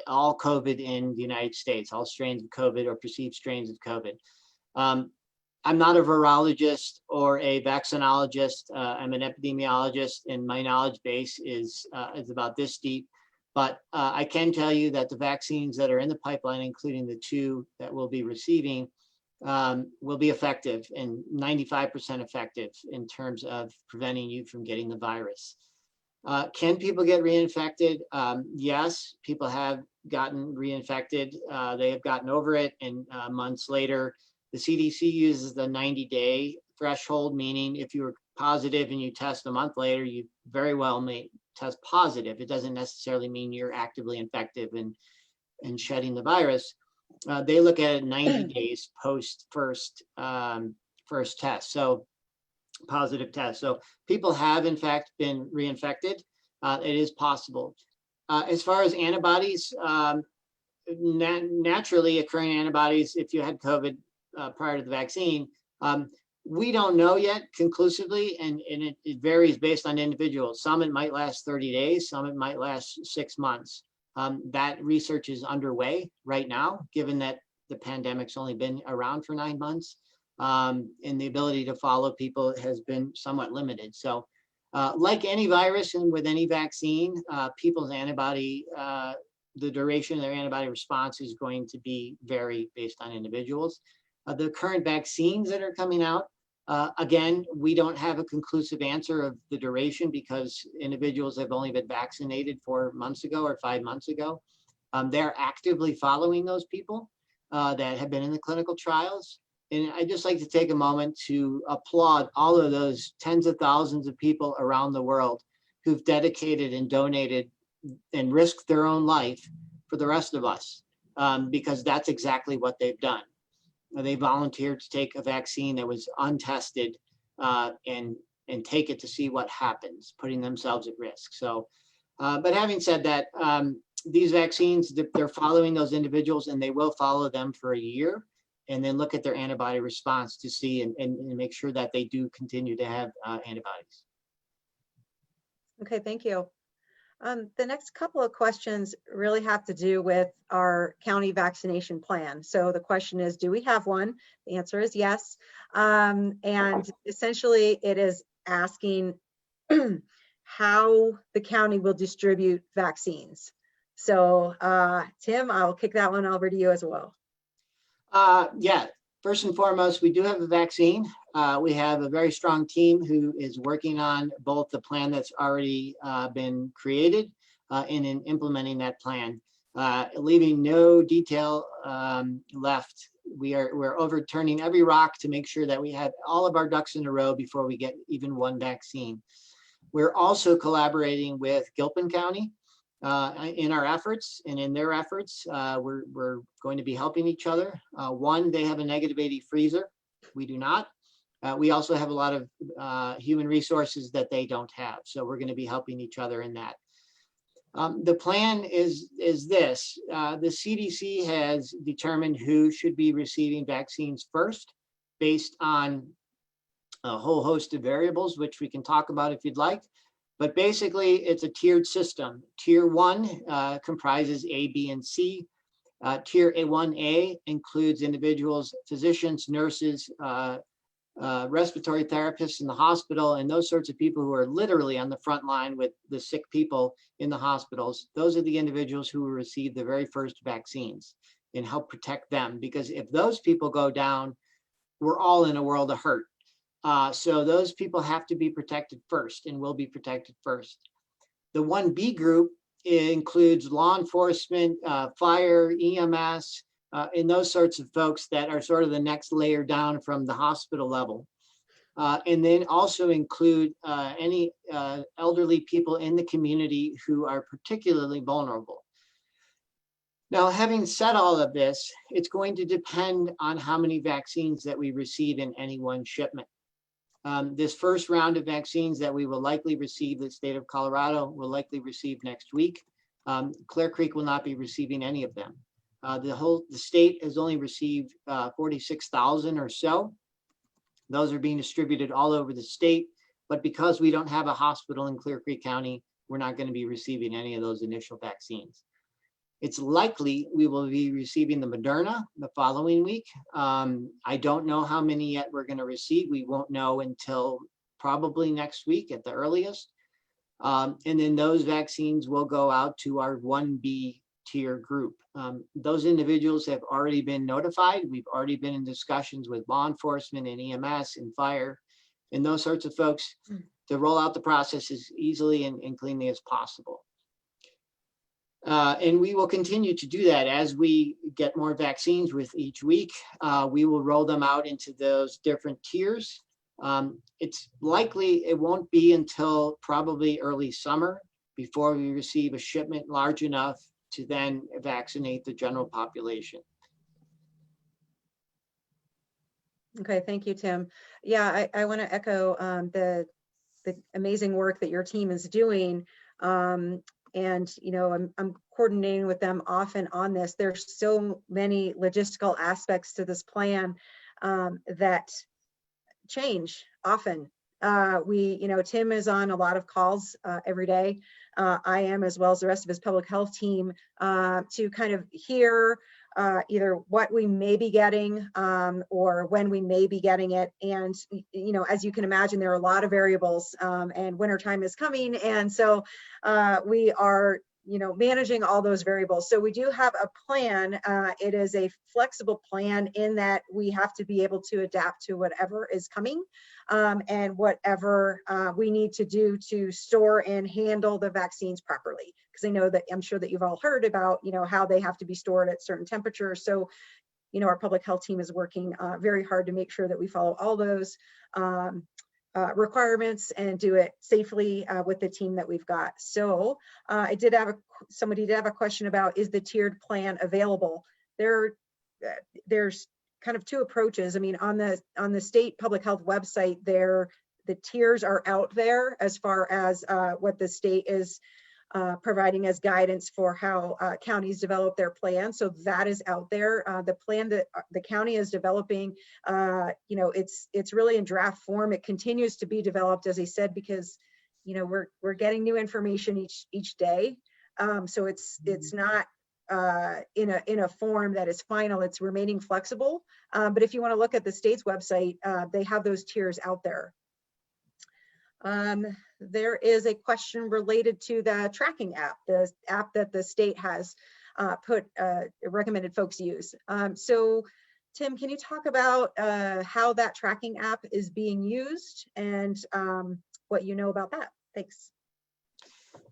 all COVID in the United States, all strains of COVID or perceived strains of COVID. I'm not a virologist or a vaccinologist. I'm an epidemiologist, and my knowledge base is about this deep. But I can tell you that the vaccines that are in the pipeline, including the 2 that we'll be receiving, will be effective and 95% effective in terms of preventing you from getting the virus. Can people get reinfected? Yes, people have gotten reinfected. They have gotten over it, and months later, the CDC uses the 90-day threshold, meaning if you were positive and you test a month later, you very well may test positive. It doesn't necessarily mean you're actively infected and shedding the virus. They look at it 90 days post first test, so positive test. So people have in fact been reinfected. It is possible. As far as antibodies, naturally occurring antibodies, if you had COVID prior to the vaccine, we don't know yet conclusively, and it varies based on individuals. Some it might last 30 days, some it might last 6 months. That research is underway right now, given that the pandemic's only been around for 9 months, and the ability to follow people has been somewhat limited. So like any virus and with any vaccine, people's antibody, the duration of their antibody response is going to be vary based on individuals. The current vaccines that are coming out, again, we don't have a conclusive answer of the duration because individuals have only been vaccinated 4 months ago or 5 months ago. They're actively following those people that have been in the clinical trials. And I'd just like to take a moment to applaud all of those tens of thousands of people around the world who've dedicated and donated and risked their own life for the rest of us, because that's exactly what they've done. They volunteered to take a vaccine that was untested and take it to see what happens, putting themselves at risk. So, but having said that, these vaccines, they're following those individuals and they will follow them for a year and then look at their antibody response to see and make sure that they do continue to have antibodies. Okay, thank you. The next couple of questions really have to do with our county vaccination plan. So the question is, do we have one? The answer is yes. And essentially it is asking how the county will distribute vaccines. So Tim, I'll kick that one over to you as well. Yeah, first and foremost, we do have a vaccine. We have a very strong team who is working on both the plan that's already been created and in implementing that plan, leaving no detail left. We're overturning every rock to make sure that we have all of our ducks in a row before we get even one vaccine. We're also collaborating with Gilpin County in our efforts and in their efforts. We're going to be helping each other. One, they have a -80 freezer. We do not. We also have a lot of human resources that they don't have. So we're going to be helping each other in that. The plan is this. The CDC has determined who should be receiving vaccines first based on a whole host of variables, which we can talk about if you'd like. But basically, it's a tiered system. Tier 1 comprises A, B, and C. Tier 1A includes individuals, physicians, nurses, respiratory therapists in the hospital, and those sorts of people who are literally on the front line with the sick people in the hospitals. Those are the individuals who will receive the very first vaccines and help protect them. Because if those people go down, we're all in a world of hurt. So those people have to be protected first and will be protected first. The 1B group includes law enforcement, fire, EMS, and those sorts of folks that are sort of the next layer down from the hospital level. And then also include any elderly people in the community who are particularly vulnerable. Now, having said all of this, it's going to depend on how many vaccines that we receive in any one shipment. This first round of vaccines that we will likely receive, the state of Colorado will likely receive next week. Clear Creek will not be receiving any of them. The state has only received 46,000 or so. Those are being distributed all over the state, but because we don't have a hospital in Clear Creek County, we're not going to be receiving any of those initial vaccines. It's likely we will be receiving the Moderna the following week. I don't know how many yet we're going to receive. We won't know until probably next week at the earliest. And then those vaccines will go out to our 1B tier group. Those individuals have already been notified. We've already been in discussions with law enforcement and EMS and fire and those sorts of folks to roll out the process as easily and cleanly as possible. And we will continue to do that as we get more vaccines with each week. We will roll them out into those different tiers. It's likely it won't be until probably early summer before we receive a shipment large enough to then vaccinate the general population. Okay, thank you, Tim. Yeah, I want to echo the amazing work that your team is doing. And you know, I'm coordinating with them often on this. There's so many logistical aspects to this plan that change often. You know, Tim is on a lot of calls every day. I am, as well as the rest of his public health team, to kind of hear either what we may be getting or when we may be getting it. And, you know, as you can imagine, there are a lot of variables and wintertime is coming. And so we are, you know, managing all those variables. So we do have a plan. It is a flexible plan in that we have to be able to adapt to whatever is coming and whatever we need to do to store and handle the vaccines properly. Because I know that I'm sure that you've all heard about, you know, how they have to be stored at certain temperatures. So, you know, our public health team is working very hard to make sure that we follow all those requirements and do it safely with the team that we've got. So I did have somebody did have a question about, is the tiered plan available? There's kind of two approaches. I mean, on the state public health website, the tiers are out there as far as what the state is providing as guidance for how counties develop their plan. So that is out there. The plan that the county is developing, you know, it's really in draft form. It continues to be developed, as I said, because, you know, we're getting new information each day. So it's not in a form that is final. It's remaining flexible. But if you want to look at the state's website, they have those tiers out there. There is a question related to the tracking app, the app that the state has recommended folks use. So Tim, can you talk about how that tracking app is being used and what you know about that? Thanks.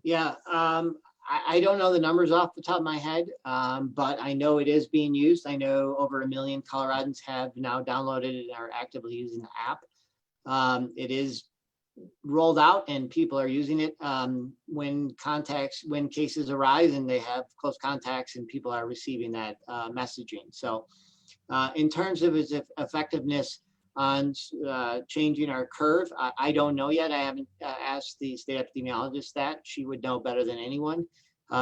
Yeah, I don't know the numbers off the top of my head, but I know it is being used. I know over 1 million Coloradans have now downloaded it and are actively using the app. It is rolled out and people are using it when cases arise and they have close contacts and people are receiving that messaging. So in terms of its effectiveness on changing our curve, I don't know yet. I haven't asked the state epidemiologist that. She would know better than anyone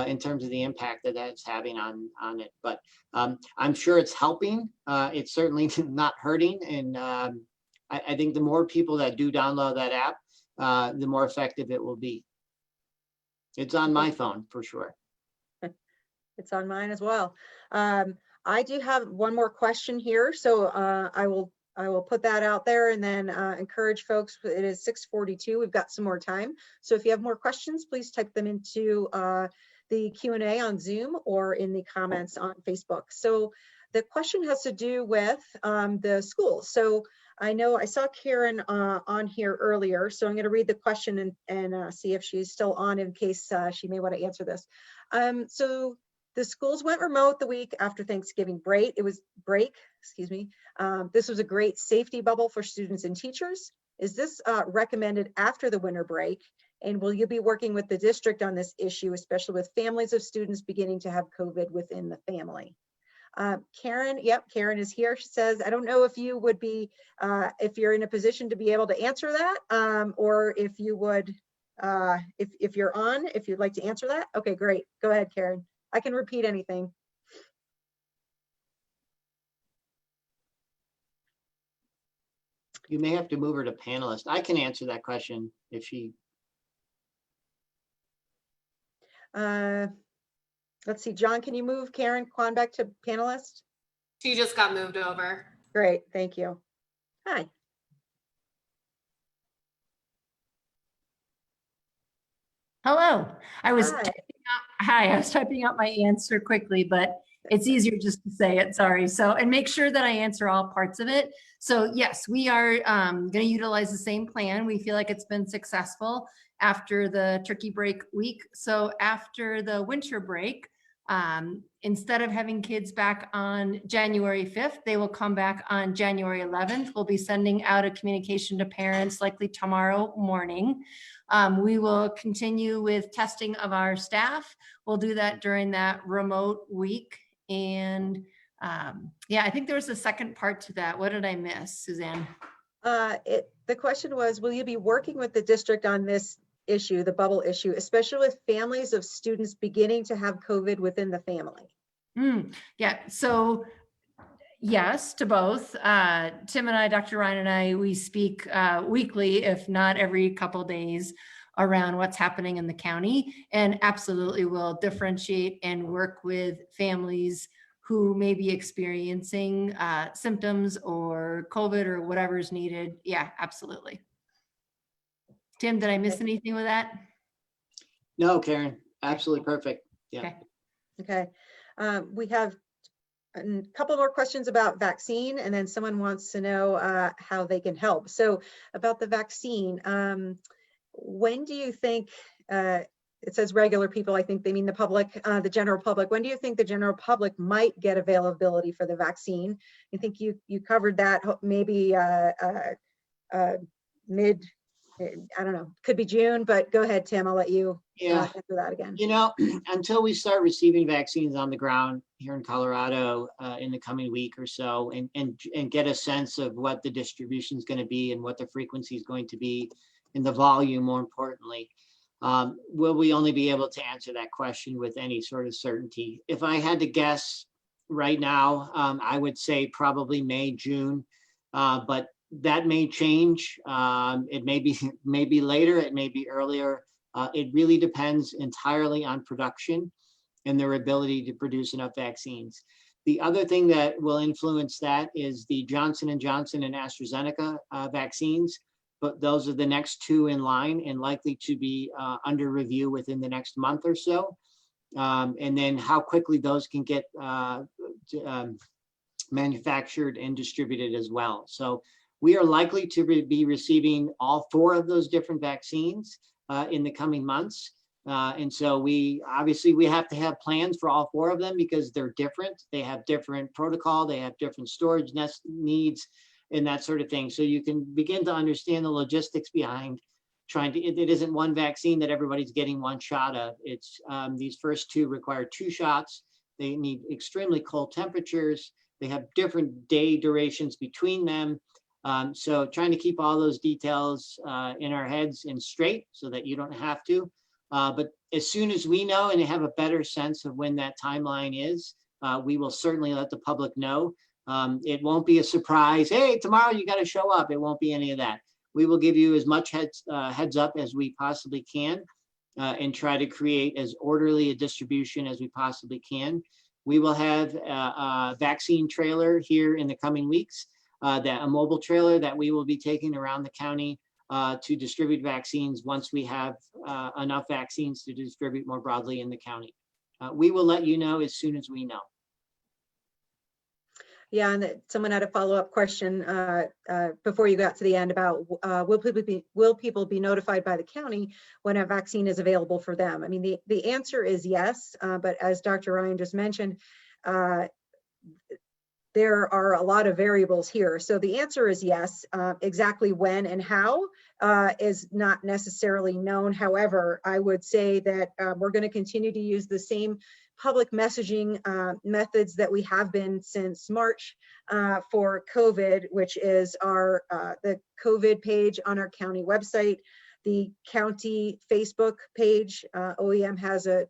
in terms of the impact that that's having on it. But I'm sure it's helping. It's certainly not hurting. And I think the more people that do download that app, the more effective it will be. It's on my phone for sure. It's on mine as well. I do have one more question here, so I will put that out there and then encourage folks. It is 6:42. We've got some more time. So if you have more questions, please type them into the Q&A on Zoom or in the comments on Facebook. So the question has to do with the schools. So I know I saw Karen on here earlier, so I'm going to read the question and see if she's still on in case she may want to answer this. So the schools went remote the week after Thanksgiving break. Excuse me. This was a great safety bubble for students and teachers. Is this recommended after the winter break? And will you be working with the district on this issue, especially with families of students beginning to have COVID within the family? Karen, yep, Karen is here. She says, I don't know if you would be, if you're in a position to be able to answer that, or if you would, if you're on, if you'd like to answer that. Okay, great. Go ahead, Karen. I can repeat anything. You may have to move her to panelist. I can answer that question if she. Let's see, John, can you move Karen Kwan back to panelist? She just got moved over. Great, thank you. Hi. Hello. I was Hi. Hi, I was typing out my answer quickly, but it's easier just to say it. Sorry. So, and make sure that I answer all parts of it. So yes, we are going to utilize the same plan. We feel like it's been successful after the turkey break week. So after the winter break, instead of having kids back on January 5th, they will come back on January 11th. We'll be sending out a communication to parents likely tomorrow morning. We will continue with testing of our staff. We'll do that during that remote week. And yeah, I think there was a second part to that. What did I miss, Suzanne? The question was, will you be working with the district on this issue, the bubble issue, especially with families of students beginning to have COVID within the family? Yeah, so yes to both. Tim and I, Dr. Ryan and I, we speak weekly, if not every couple days, around what's happening in the county, and absolutely will differentiate and work with families who may be experiencing symptoms or COVID or whatever is needed. Yeah, absolutely. Tim, did I miss anything with that? No, Karen, absolutely perfect. Yeah. Okay. We have a couple more questions about vaccine, and then someone wants to know how they can help. So about the vaccine, when do you think, it says regular people, I think they mean the public, the general public. When do you think the general public might get availability for the vaccine? I think you covered that, maybe mid, I don't know, could be June, but go ahead, Tim, I'll let you answer that again. You know, until we start receiving vaccines on the ground here in Colorado in the coming week or so, and get a sense of what the distribution is going to be and what the frequency is going to be and the volume, more importantly, will we only be able to answer that question with any sort of certainty? If I had to guess right now, I would say probably May, June, but that may change. It may be later, it may be earlier. It really depends entirely on production and their ability to produce enough vaccines. The other thing that will influence that is the Johnson & Johnson and AstraZeneca vaccines, but those are the next two in line and likely to be under review within the next month or so. And then how quickly those can get manufactured and distributed as well. So we are likely to be receiving all four of those different vaccines in the coming months. And so we have to have plans for all four of them because they're different. They have different protocol, they have different storage needs and that sort of thing. So you can begin to understand the logistics behind trying to, it isn't one vaccine that everybody's getting one shot of. It's these first two require 2 shots. They need extremely cold temperatures. They have different day durations between them. So trying to keep all those details in our heads and straight so that you don't have to. But as soon as we know and have a better sense of when that timeline is, we will certainly let the public know. It won't be a surprise. Hey, tomorrow you got to show up. It won't be any of that. We will give you as much heads up as we possibly can and try to create as orderly a distribution as we possibly can. We will have a vaccine trailer here in the coming weeks, a mobile trailer that we will be taking around the county to distribute vaccines once we have enough vaccines to distribute more broadly in the county. We will let you know as soon as we know. Yeah, and someone had a follow-up question before you got to the end about will people be notified by the county when a vaccine is available for them? I mean, the answer is yes, but as Dr. Ryan just mentioned, there are a lot of variables here. So the answer is yes. Exactly when and how is not necessarily known. However, I would say that we're going to continue to use the same public messaging methods that we have been since March for COVID, which is our the COVID page on our county website, the county Facebook page. OEM has a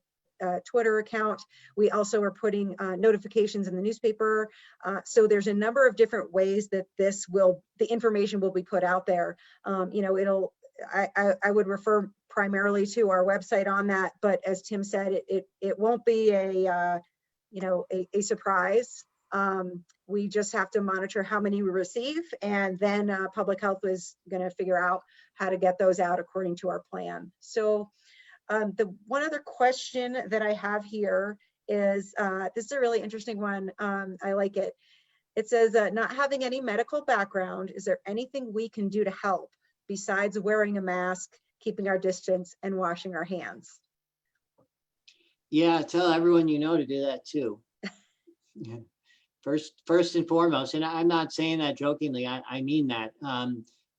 Twitter account. We also are putting notifications in the newspaper. So there's a number of different ways that the information will be put out there. You know, I would refer primarily to our website on that. But as Tim said, it won't be a surprise. We just have to monitor how many we receive, and then public health is going to figure out how to get those out according to our plan. So the one other question that I have here is, this is a really interesting one. I like it. It says, not having any medical background, is there anything we can do to help besides wearing a mask, keeping our distance, and washing our hands? Yeah, tell everyone you know to do that too. Yeah. First and foremost, and I'm not saying that jokingly, I mean that.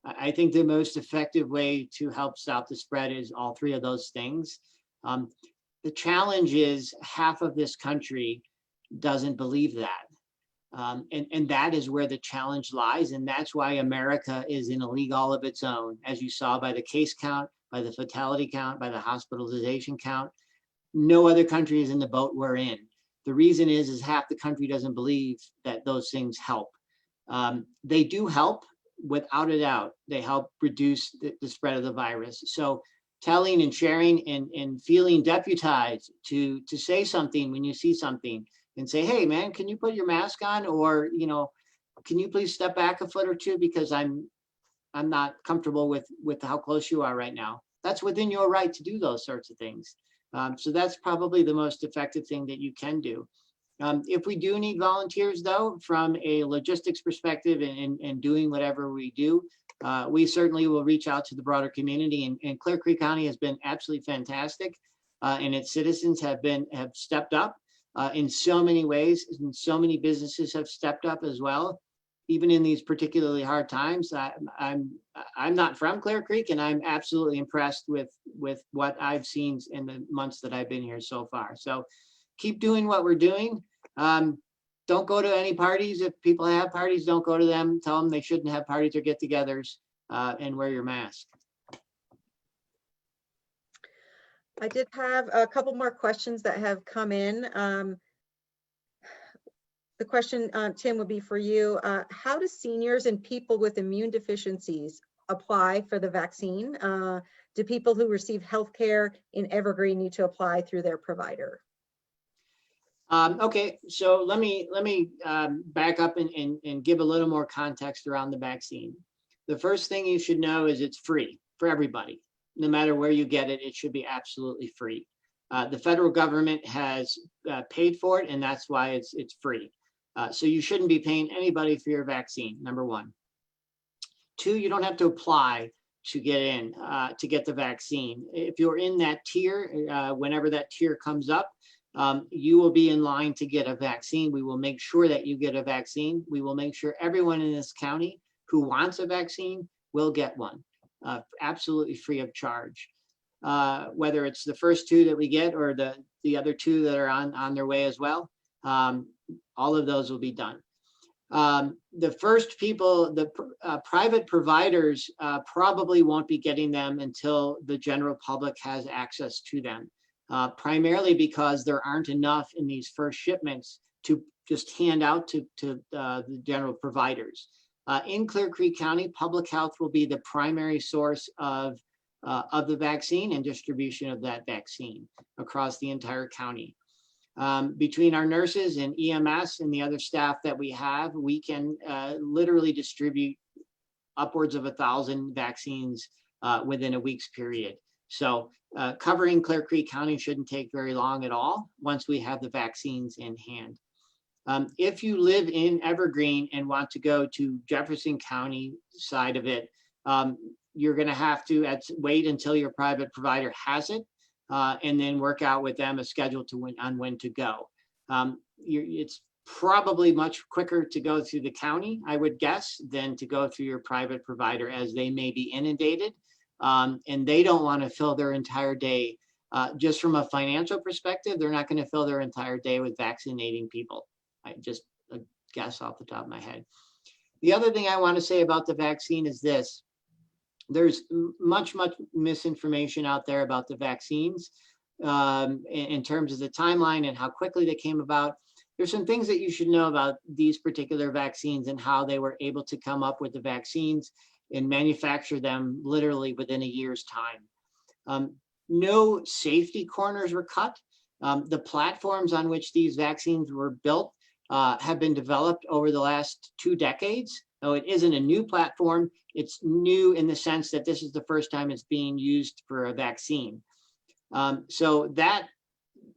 I think the most effective way to help stop the spread is all three of those things. The challenge is half of this country doesn't believe that. And that is where the challenge lies. And that's why America is in a league all of its own, as you saw by the case count, by the fatality count, by the hospitalization count. No other country is in the boat we're in. The reason is half the country doesn't believe that those things help. They do help, without a doubt. They help reduce the spread of the virus. So telling and sharing and feeling deputized to say something when you see something and say, hey man, can you put your mask on? Or, can you please step back a foot or two because I'm not comfortable with how close you are right now. That's within your right to do those sorts of things. So that's probably the most effective thing that you can do. If we do need volunteers though, from a logistics perspective and doing whatever we do, we certainly will reach out to the broader community, and Clear Creek County has been absolutely fantastic, and its citizens have stepped up in so many ways, and so many businesses have stepped up as well. Even in these particularly hard times, I'm not from Clear Creek, and I'm absolutely impressed with what I've seen in the months that I've been here so far. So keep doing what we're doing. Don't go to any parties. If people have parties, don't go to them. Tell them they shouldn't have parties or get-togethers, and wear your mask. I did have a couple more questions that have come in. The question, Tim, would be for you. How do seniors and people with immune deficiencies apply for the vaccine? Do people who receive healthcare in Evergreen need to apply through their provider? Okay, so let me back up and give a little more context around the vaccine. The first thing you should know is it's free for everybody. No matter where you get it, it should be absolutely free. The federal government has paid for it, and that's why it's free. So you shouldn't be paying anybody for your vaccine, number one. Two, you don't have to apply to get the vaccine. If you're in that tier, whenever that tier comes up, you will be in line to get a vaccine. We will make sure that you get a vaccine. We will make sure everyone in this county who wants a vaccine will get one, absolutely free of charge. Whether it's the first two that we get or the other two that are on their way as well, all of those will be done. The first people, the private providers probably won't be getting them until the general public has access to them, primarily because there aren't enough in these first shipments to just hand out to the general providers. In Clear Creek County, public health will be the primary source of the vaccine and distribution of that vaccine across the entire county. Between our nurses and EMS and the other staff that we have, we can literally distribute upwards of 1,000 vaccines within a week's period. So covering Clear Creek County shouldn't take very long at all once we have the vaccines in hand. If you live in Evergreen and want to go to Jefferson County side of it, you're going to have to wait until your private provider has it. And then work out with them a schedule on when to go. It's probably much quicker to go through the county, I would guess, than to go through your private provider, as they may be inundated. And they don't want to fill their entire day. Just from a financial perspective, they're not going to fill their entire day with vaccinating people. I just guess off the top of my head. The other thing I want to say about the vaccine is this. There's much misinformation out there about the vaccines in terms of the timeline and how quickly they came about. There's some things that you should know about these particular vaccines and how they were able to come up with the vaccines and manufacture them literally within a year's time. No safety corners were cut. The platforms on which these vaccines were built have been developed over the last 2 decades. So it isn't a new platform. It's new in the sense that this is the first time it's being used for a vaccine. So that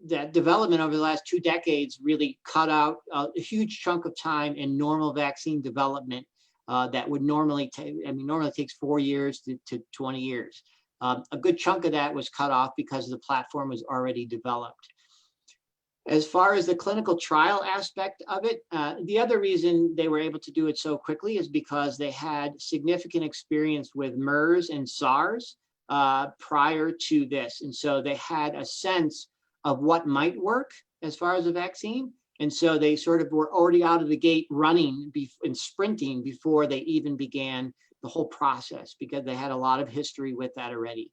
development over the last 2 decades really cut out a huge chunk of time in normal vaccine development that would normally take, normally takes 4 years to 20 years. A good chunk of that was cut off because the platform was already developed. As far as the clinical trial aspect of it, the other reason they were able to do it so quickly is because they had significant experience with MERS and SARS prior to this. And so they had a sense of what might work as far as a vaccine. And so they sort of were already out of the gate running and sprinting before they even began the whole process, because they had a lot of history with that already.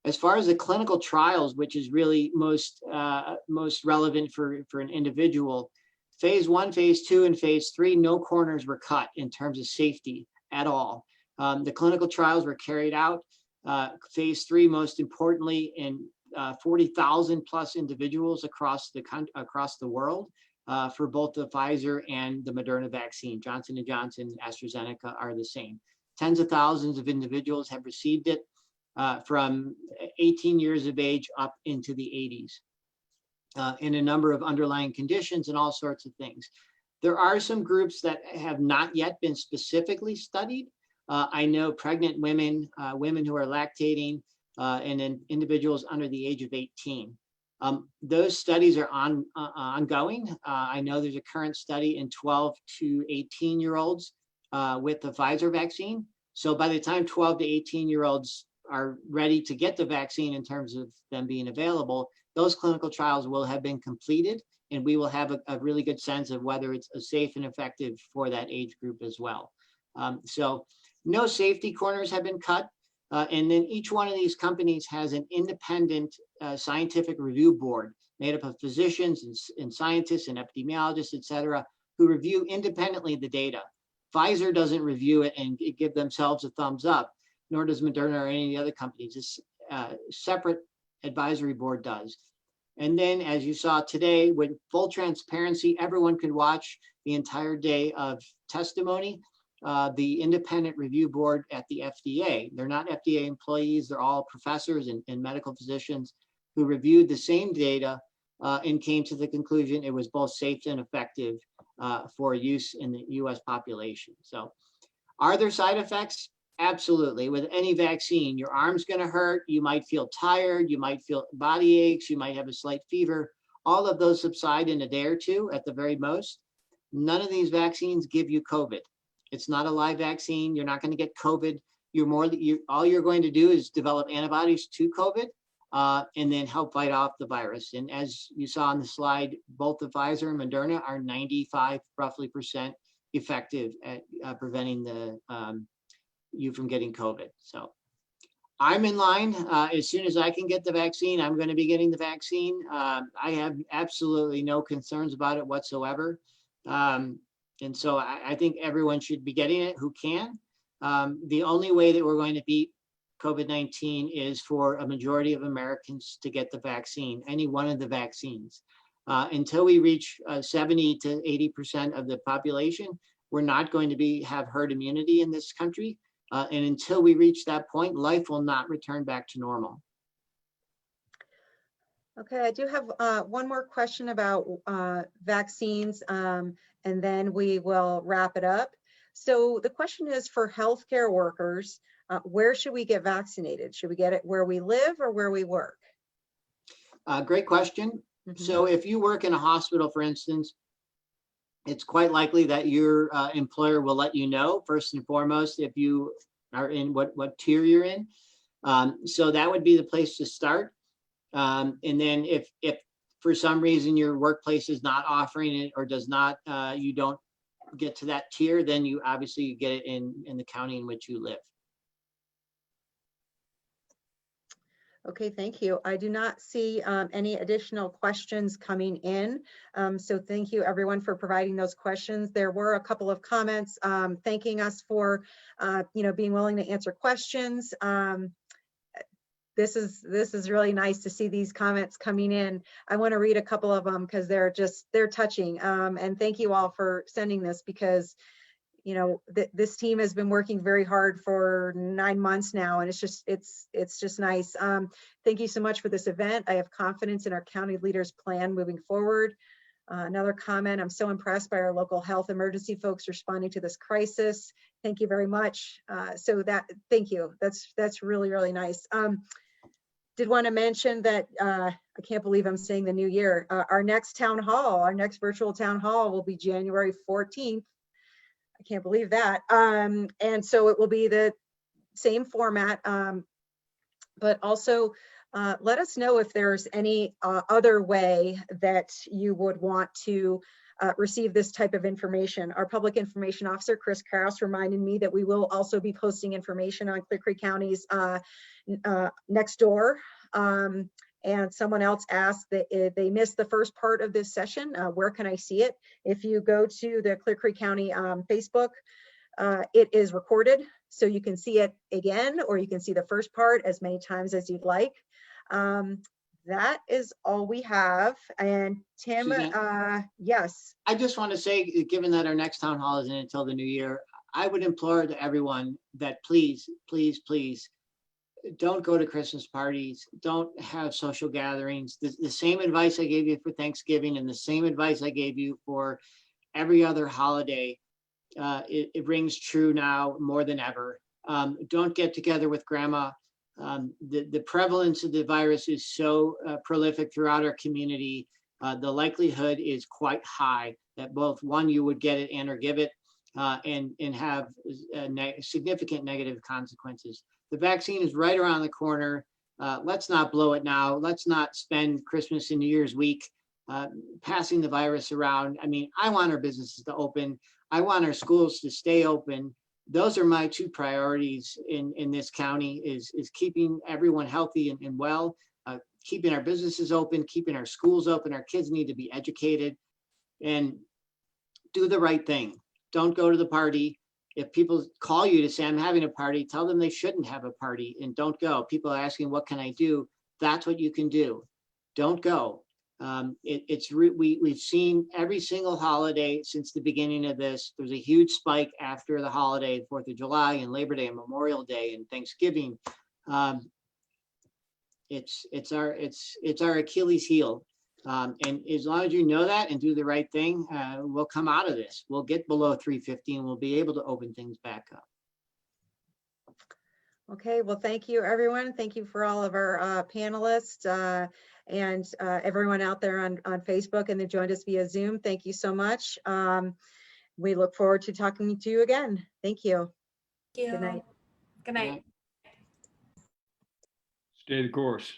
As far as the clinical trials, which is really most relevant for an individual, phase 1, phase 2, and phase 3, no corners were cut in terms of safety at all. The clinical trials were carried out, phase 3, most importantly, in 40,000 plus individuals across the world for both the Pfizer and the Moderna vaccine. Johnson & Johnson, AstraZeneca are the same. Tens of thousands of individuals have received it from 18 years of age up into the 80s in a number of underlying conditions and all sorts of things. There are some groups that have not yet been specifically studied. I know pregnant women, women who are lactating, and then individuals under the age of 18. Those studies are ongoing. I know there's a current study in 12 to 18-year-olds with the Pfizer vaccine. So by the time 12 to 18-year-olds are ready to get the vaccine in terms of them being available, those clinical trials will have been completed, and we will have a really good sense of whether it's safe and effective for that age group as well. So no safety corners have been cut. And then each one of these companies has an independent scientific review board made up of physicians and scientists and epidemiologists, et cetera, who review independently the data. Pfizer doesn't review it and give themselves a thumbs up, nor does Moderna or any of the other companies. This separate advisory board does. And then, as you saw today, with full transparency, everyone could watch the entire day of testimony. The independent review board at the FDA, they're not FDA employees, they're all professors and medical physicians who reviewed the same data and came to the conclusion it was both safe and effective for use in the US population. So are there side effects? Absolutely. With any vaccine, your arm's going to hurt, you might feel tired, you might feel body aches, you might have a slight fever. All of those subside in a day or two at the very most. None of these vaccines give you COVID. It's not a live vaccine. You're not going to get COVID. All you're going to do is develop antibodies to COVID and then help fight off the virus. And as you saw on the slide, both the Pfizer and Moderna are 95% effective at preventing you from getting COVID. So I'm in line. As soon as I can get the vaccine, I'm going to be getting the vaccine. I have absolutely no concerns about it whatsoever. And so I think everyone should be getting it who can. The only way that we're going to beat COVID-19 is for a majority of Americans to get the vaccine, any one of the vaccines. Until we reach 70 to 80% of the population, we're not going to have herd immunity in this country. And until we reach that point, life will not return back to normal. Okay, I do have one more question about vaccines, and then we will wrap it up. So the question is for healthcare workers, where should we get vaccinated? Should we get it where we live or where we work? Great question. Mm-hmm. So if you work in a hospital, for instance, it's quite likely that your employer will let you know first and foremost if you are in what tier you're in. So that would be the place to start. And then if for some reason your workplace is not offering it or does not, you don't get to that tier, then you obviously get it in the county in which you live. Okay, thank you. I do not see any additional questions coming in. So thank you everyone for providing those questions. There were a couple of comments thanking us for being willing to answer questions. this is really nice to see these comments coming in. I want to read a couple of them because they're touching. And thank you all for sending this, because you know, this team has been working very hard for 9 months now, and it's just nice. Thank you so much for this event. I have confidence in our county leaders' plan moving forward. Another comment, I'm so impressed by our local health emergency folks responding to this crisis. Thank you very much. Thank you. That's really, really nice. Did want to mention that I can't believe I'm saying the new year. Our next town hall, our next virtual town hall will be January 14th. I can't believe that. And so it will be the same format, but also let us know if there's any other way that you would want to receive this type of information. Our public information officer, Chris Krause, reminded me that we will also be posting information on Clear Creek County's next door. And someone else asked that if they missed the first part of this session, where can I see it? If you go to the Clear Creek County Facebook, it is recorded, so you can see it again, or you can see the first part as many times as you'd like. That is all we have. And Tim, Suzanne? yes. I just want to say, given that our next town hall isn't until the new year, I would implore to everyone that please, please, please, don't go to Christmas parties. Don't have social gatherings. The same advice I gave you for Thanksgiving and the same advice I gave you for every other holiday, it rings true now more than ever. Don't get together with grandma. The prevalence of the virus is so prolific throughout our community. The likelihood is quite high that both one, you would get it and or give it, and have significant negative consequences. The vaccine is right around the corner. Let's not blow it now. Let's not spend Christmas and New Year's week passing the virus around. I mean, I want our businesses to open. I want our schools to stay open. Those are my two priorities in this county, is keeping everyone healthy and well, keeping our businesses open, keeping our schools open. Our kids need to be educated, and do the right thing. Don't go to the party. If people call you to say, I'm having a party, tell them they shouldn't have a party and don't go. People are asking, what can I do? That's what you can do. Don't go. We've seen every single holiday since the beginning of this. There's a huge spike after the holiday, 4th of July and Labor Day and Memorial Day and Thanksgiving. It's our Achilles heel. And as long as you know that and do the right thing, we'll come out of this. We'll get below 350 and we'll be able to open things back up. Okay, well, thank you, everyone. Thank you for all of our panelists and everyone out there on Facebook and they joined us via Zoom. Thank you so much. We look forward to talking to you again. Thank you. Thank you. Good night. Good night. Stay the course.